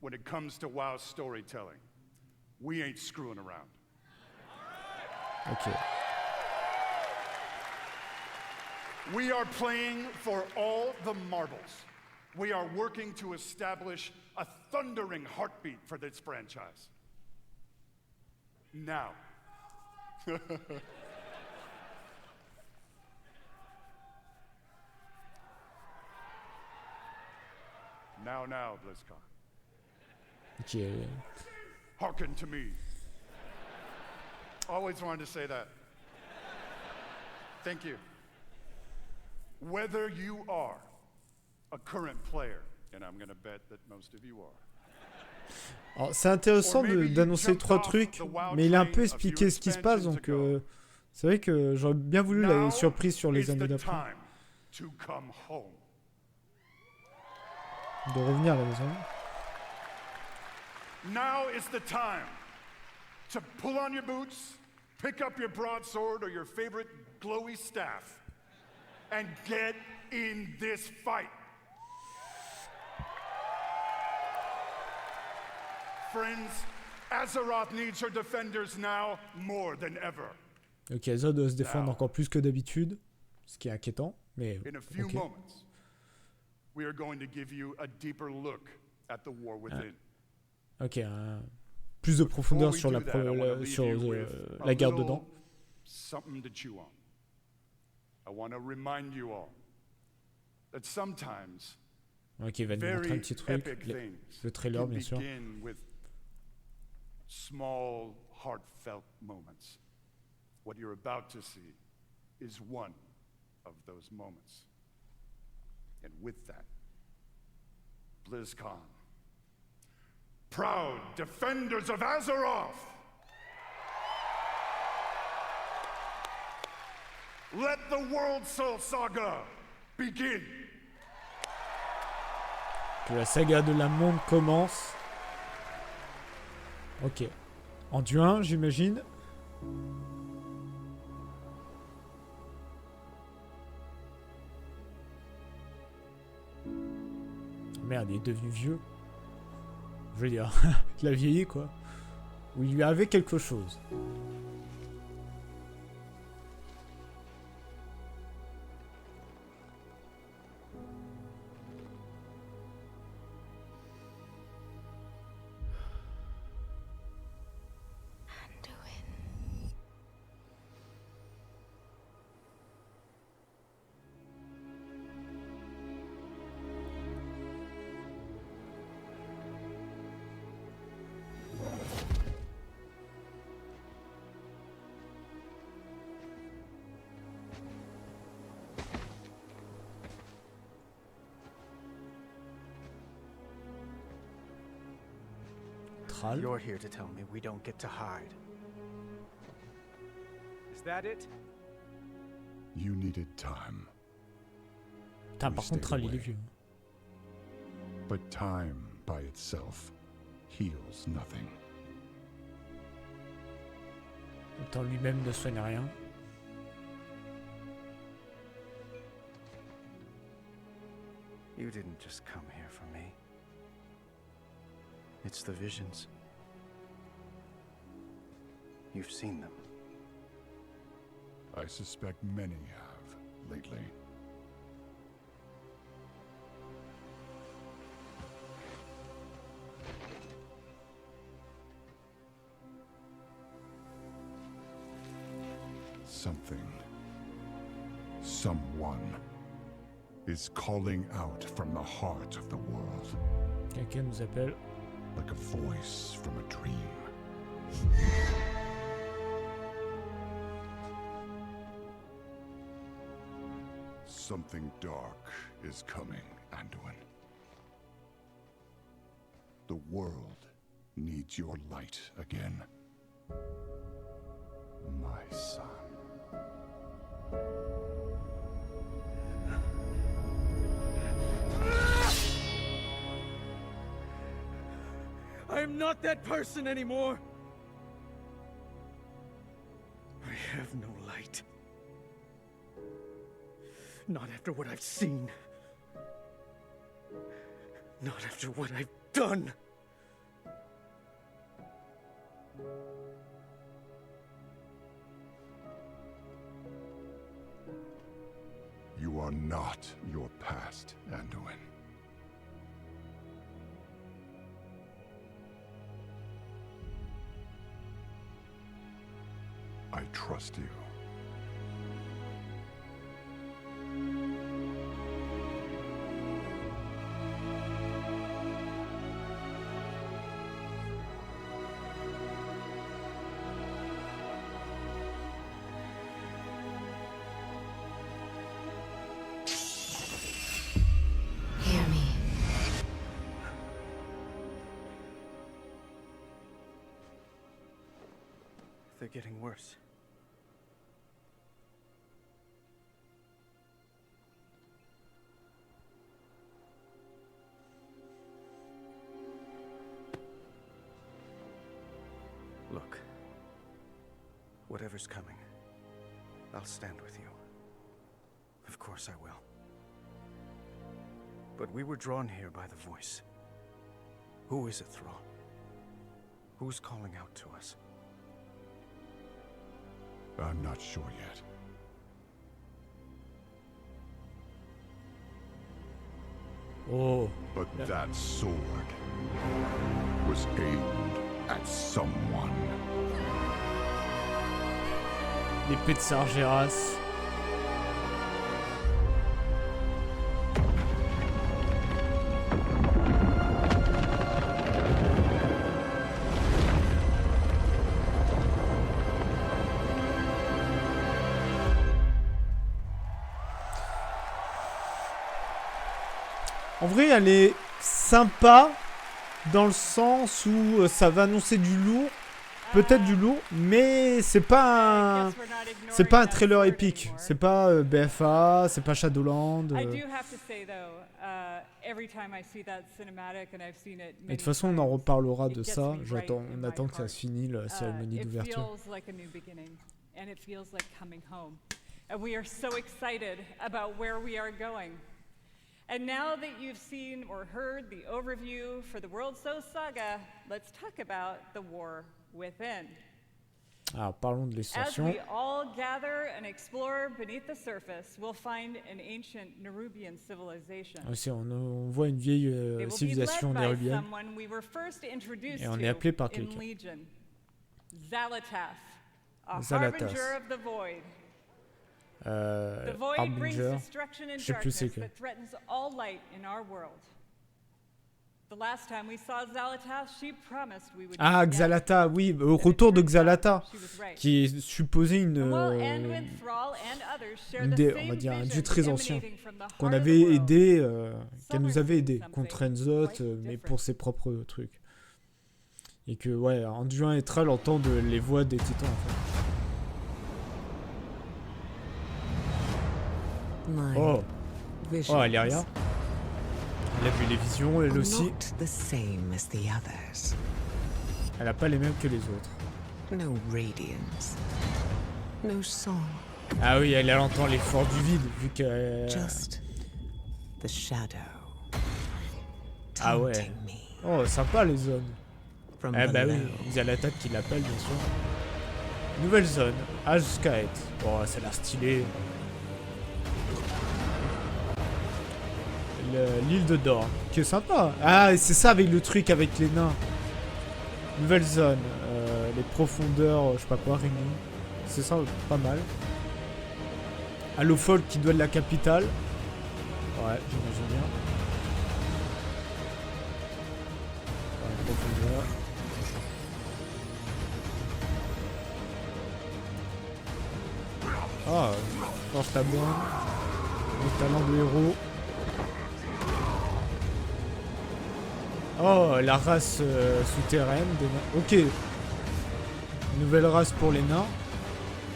when it comes to WoW storytelling, we ain't screwing around. Okay. We are playing for all the marbles. We are working to establish a thundering heartbeat for this franchise. Now. Now, Blizzcon. Okay. Hearken to me. Always wanted to say that. Thank you. Whether you are a current player, and I'm going to bet that most of you are. Alors, c'est intéressant d'annoncer 3 trucs, mais il a un peu expliqué ce qui se passe, donc c'est vrai que j'aurais bien voulu la surprise sur les années d'après. de revenir à la maison. Now is the time to pull on your boots, pick up your broadsword or your favorite glowy staff, and get in this fight. Friends, Azeroth needs her defenders now more than ever. Ok, Azeroth doit se défendre encore plus que d'habitude, ce qui est inquiétant, mais In a few ok. moments, we are going to give you a deeper look at the war within. Ok, plus de profondeur sur la guerre dedans. Something to chew on. I want to remind you all that sometimes Ok, il va nous montrer un petit truc, le trailer bien sûr. Small, heartfelt moments. What you're about to see is one of those moments. And with that, Blizzcon, proud defenders of Azeroth, let the World Soul Saga begin. Que la saga de la monde commence. Ok. En juin, j'imagine. Merde, il est devenu vieux. Je veux dire, il a vieilli quoi. Ou il lui avait quelque chose. You're here to tell me we don't get to hide. Is that it? You needed time. Putain, par contre, Tral, il est vieux. But time by itself heals nothing. Le temps lui-même ne soigne rien. You didn't just come here for me. It's the visions. You've seen them. I suspect many have lately. Something, someone is calling out from the heart of the world. Quelqu'un nous appelle. Like a voice from a dream. Something dark is coming, Anduin. The world needs your light again. My son. I am not that person anymore. I have no light. Not after what I've seen. Not after what I've done. You are not your past, Anduin. I trust you. Hear me. They're getting worse. Whatever's coming, I'll stand with you. Of course I will. But we were drawn here by the voice. Who is it, Thrall? Who's calling out to us? I'm not sure yet. Oh. But that sword was aimed at someone. L'épée de Sargeras. En vrai, elle est sympa dans le sens où ça va annoncer du lourd, peut-être du lourd, mais c'est pas un trailer épique. C'est pas BFA, c'est pas Shadowland. Mais de toute façon, on en reparlera de ça. On attend que ça se finisse la cérémonie d'ouverture. And now that you've seen or heard the overview for the World So Saga, let's talk about the war within. Alors, parlons de l'extension. As we all gather and explore beneath the surface, we'll find an ancient Nerubian civilization. Aussi, on voit une vieille civilisation nérubienne. Et on est appelé par quelqu'un. Zalatath, a harbinger of the void. Harbinger, je sais plus c'est que. Ah, Xalata, oui, au retour de Xalata, qui est supposé on va dire un dieu très ancien, qu'on avait aidé, qu'elle nous avait aidé contre Enzoth, mais pour ses propres trucs. Et que, ouais, Anduin et Thrall entendent les voix des titans, en fait. Oh, Aléria. Elle a vu les visions, elle aussi. Elle a pas les mêmes que les autres. Ah oui, elle entend les forces du vide, vu que... Ah ouais. Oh, sympa les zones. Eh bah oui, Xalatath qui l'appelle, bien sûr. Nouvelle zone, Hâte. Oh, ça a l'air stylé. L'île de Dorne, qui est sympa. Ah, c'est ça avec le truc avec les nains. Nouvelle zone, les profondeurs, je sais pas quoi, Ringing. C'est ça, pas mal. Hallowfall qui doit être la capitale. Ouais, j'imagine bien. Ouais, profondeur. Ah, force ta bonne. Le talent de héros. Oh, la race souterraine des nains. Ok. Nouvelle race pour les nains.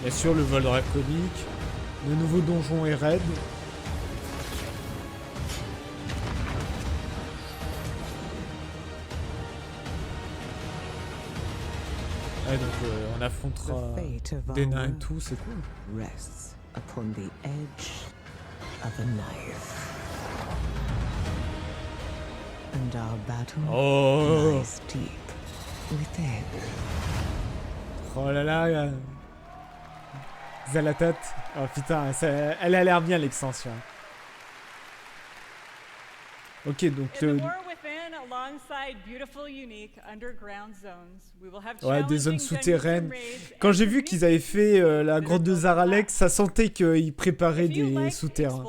Bien sûr, le vol draconique. Le nouveau donjon est raid. Ouais, donc on affrontera des nains et tout, c'est cool. Oh. Oh là là. Zalatath. Oh putain, elle a l'air bien l'extension. Ok, donc ouais, des zones souterraines. Quand j'ai vu qu'ils avaient fait la grotte de Zaralex, ça sentait qu'ils préparaient des souterrains.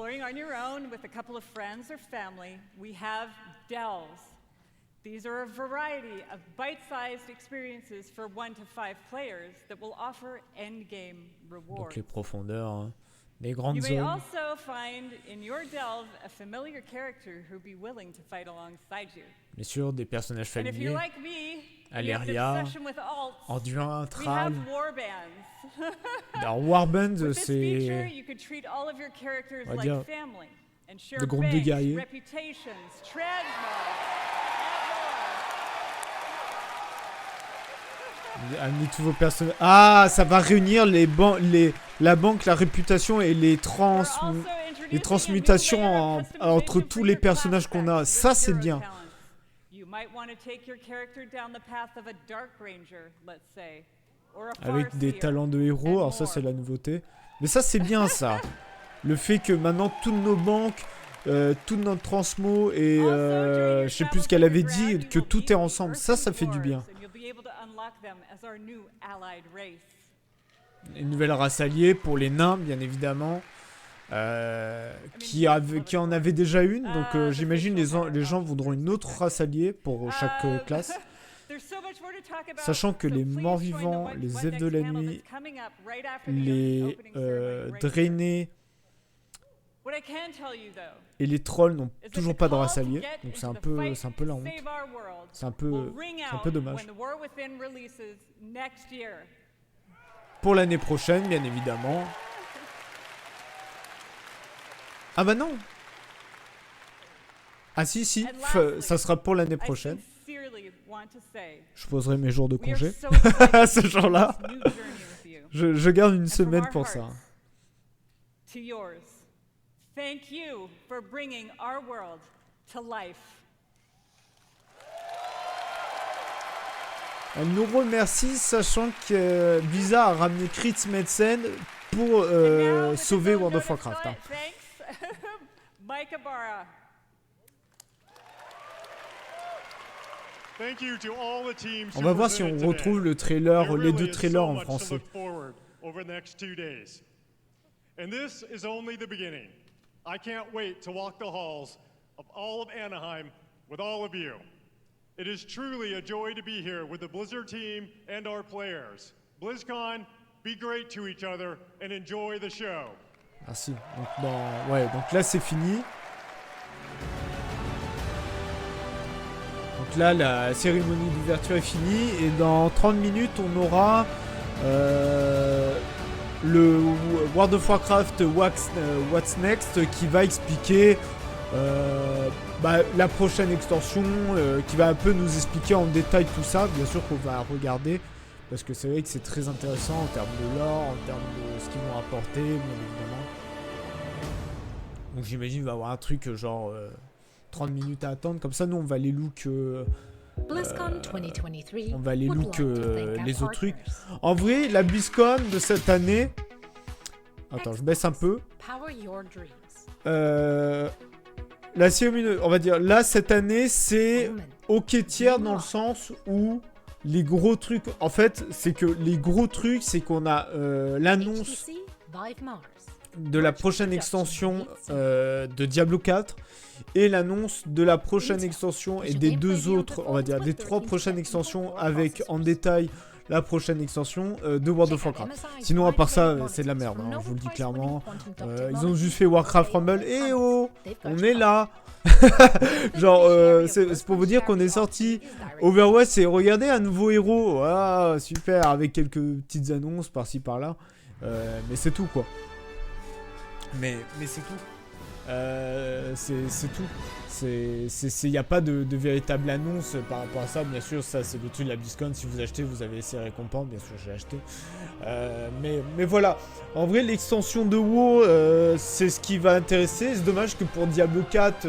These are a variety of bite-sized experiences for 1 to 5 players that will offer endgame rewards. Donc les profondeurs, hein. Les grandes you zones. may also find in your delve a familiar character who'd be willing to fight alongside you. Bien sûr, des personnages And if familiers. you're like me, Aléria, Anduin, Thrall. Alors Warband, c'est, on va dire, des groupes de guerriers. Amener tous vos personnages. Ah, ça va réunir la banque, la réputation et les transmutations entre tous les personnages qu'on a. Ça, c'est bien. Avec des talents de héros, alors ça, c'est la nouveauté. Mais ça, c'est bien, ça. Le fait que maintenant, toutes nos banques, toute notre transmo et je sais plus ce qu'elle avait dit, que tout est ensemble. Ça fait du bien. Une nouvelle race alliée pour les nains, bien évidemment. Qui en avait déjà une. Donc j'imagine les gens voudront une autre race alliée pour chaque classe. Sachant que les morts-vivants, les elfes de la nuit, les drainés et les trolls n'ont toujours pas de race alliée. Donc c'est un peu la honte. C'est un peu dommage. Pour l'année prochaine, bien évidemment. Ah bah non. Ah si, ça sera pour l'année prochaine. Je poserai mes jours de congé ce jour-là. Je garde une semaine pour ça. Thank you for bringing our world to life. Elle nous remercie, sachant que Blizzard a ramené Chris Metzen pour sauver World of Warcraft. Hein. On va voir si on retrouve le trailer, les deux trailers en français. And this is only the beginning. I can't wait to walk the halls of all of Anaheim with all of you. It is truly a joy to be here with the Blizzard team and our players. BlizzCon, be great to each other and enjoy the show. Merci. Donc là c'est fini. Donc là la cérémonie d'ouverture est finie et dans 30 minutes on aura le World of Warcraft What's Next qui va expliquer la prochaine extension, qui va un peu nous expliquer en détail tout ça. Bien sûr qu'on va regarder parce que c'est vrai que c'est très intéressant en termes de lore, en termes de ce qu'ils vont apporter, bien évidemment. Donc j'imagine qu'il va y avoir un truc genre 30 minutes à attendre. Comme ça, nous on va les look. Blizzcon 2023 on va les look les autres trucs. En vrai, la Blizzcon de cette année. Attends, je baisse un peu. La cérémonie, on va dire, là cette année, c'est ok tiers dans le sens où les gros trucs. En fait, c'est que les gros trucs, c'est qu'on a l'annonce de la prochaine extension de Diablo 4. Et l'annonce de la prochaine extension et des deux autres, on va dire, des 3 prochaines extensions avec en détail la prochaine extension de World of Warcraft. Sinon, à part ça, c'est de la merde, hein, je vous le dis clairement. Ils ont juste fait Warcraft Rumble et oh, on est là. Genre, c'est pour vous dire qu'on est sorti Overwatch et regardez un nouveau héros. Ah, super, avec quelques petites annonces par-ci par-là. Mais c'est tout, quoi. Mais c'est tout. C'est tout. Il n'y a pas de véritable annonce par rapport à ça. Bien sûr, ça c'est le truc de la Blizzcon. Si vous achetez, vous avez ces récompenses. Bien sûr, j'ai acheté. Mais voilà. En vrai, l'extension de WoW, c'est ce qui va intéresser. C'est dommage que pour Diablo 4,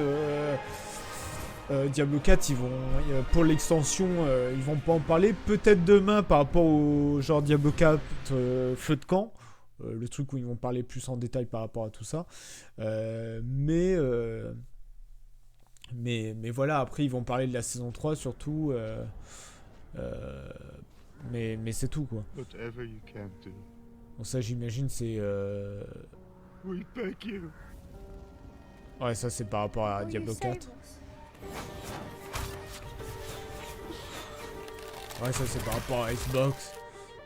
ils vont pour l'extension, ils vont pas en parler. Peut-être demain par rapport au genre Diablo 4 Feu de camp. Le truc où ils vont parler plus en détail par rapport à tout ça. Mais voilà, après ils vont parler de la saison 3 surtout. Mais c'est tout, quoi. Bon, ça j'imagine c'est... Ouais, ça c'est par rapport à Diablo 4. Ouais, ça c'est par rapport à Xbox.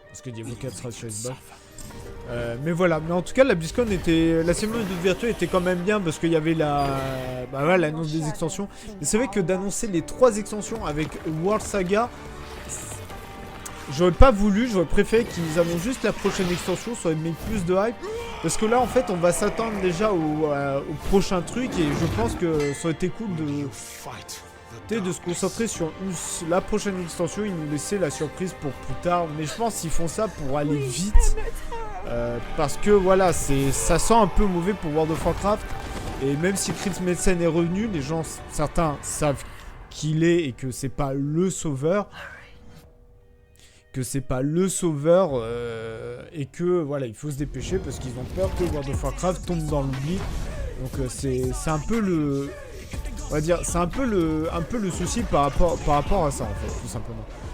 Parce que Diablo 4 sera sur Xbox. Mais voilà, mais en tout cas la Blizzcon était, la cérémonie d'ouverture était quand même bien parce qu'il y avait l'annonce des extensions. Mais c'est vrai que d'annoncer les 3 extensions avec World Saga, j'aurais pas voulu, j'aurais préféré qu'ils annoncent juste la prochaine extension, ça aurait mis plus de hype. Parce que là en fait on va s'attendre déjà au prochain truc et je pense que ça aurait été cool de se concentrer sur la prochaine extension, ils nous laissaient la surprise pour plus tard. Mais je pense qu'ils font ça pour aller vite. Parce que voilà, ça sent un peu mauvais pour World of Warcraft. Et même si Chris Metzen est revenu, les gens, certains savent qui il est et que c'est pas le sauveur. Et que voilà, il faut se dépêcher parce qu'ils ont peur que World of Warcraft tombe dans l'oubli. Donc c'est un peu le... On va dire, c'est un peu le souci par rapport à ça en fait, tout simplement.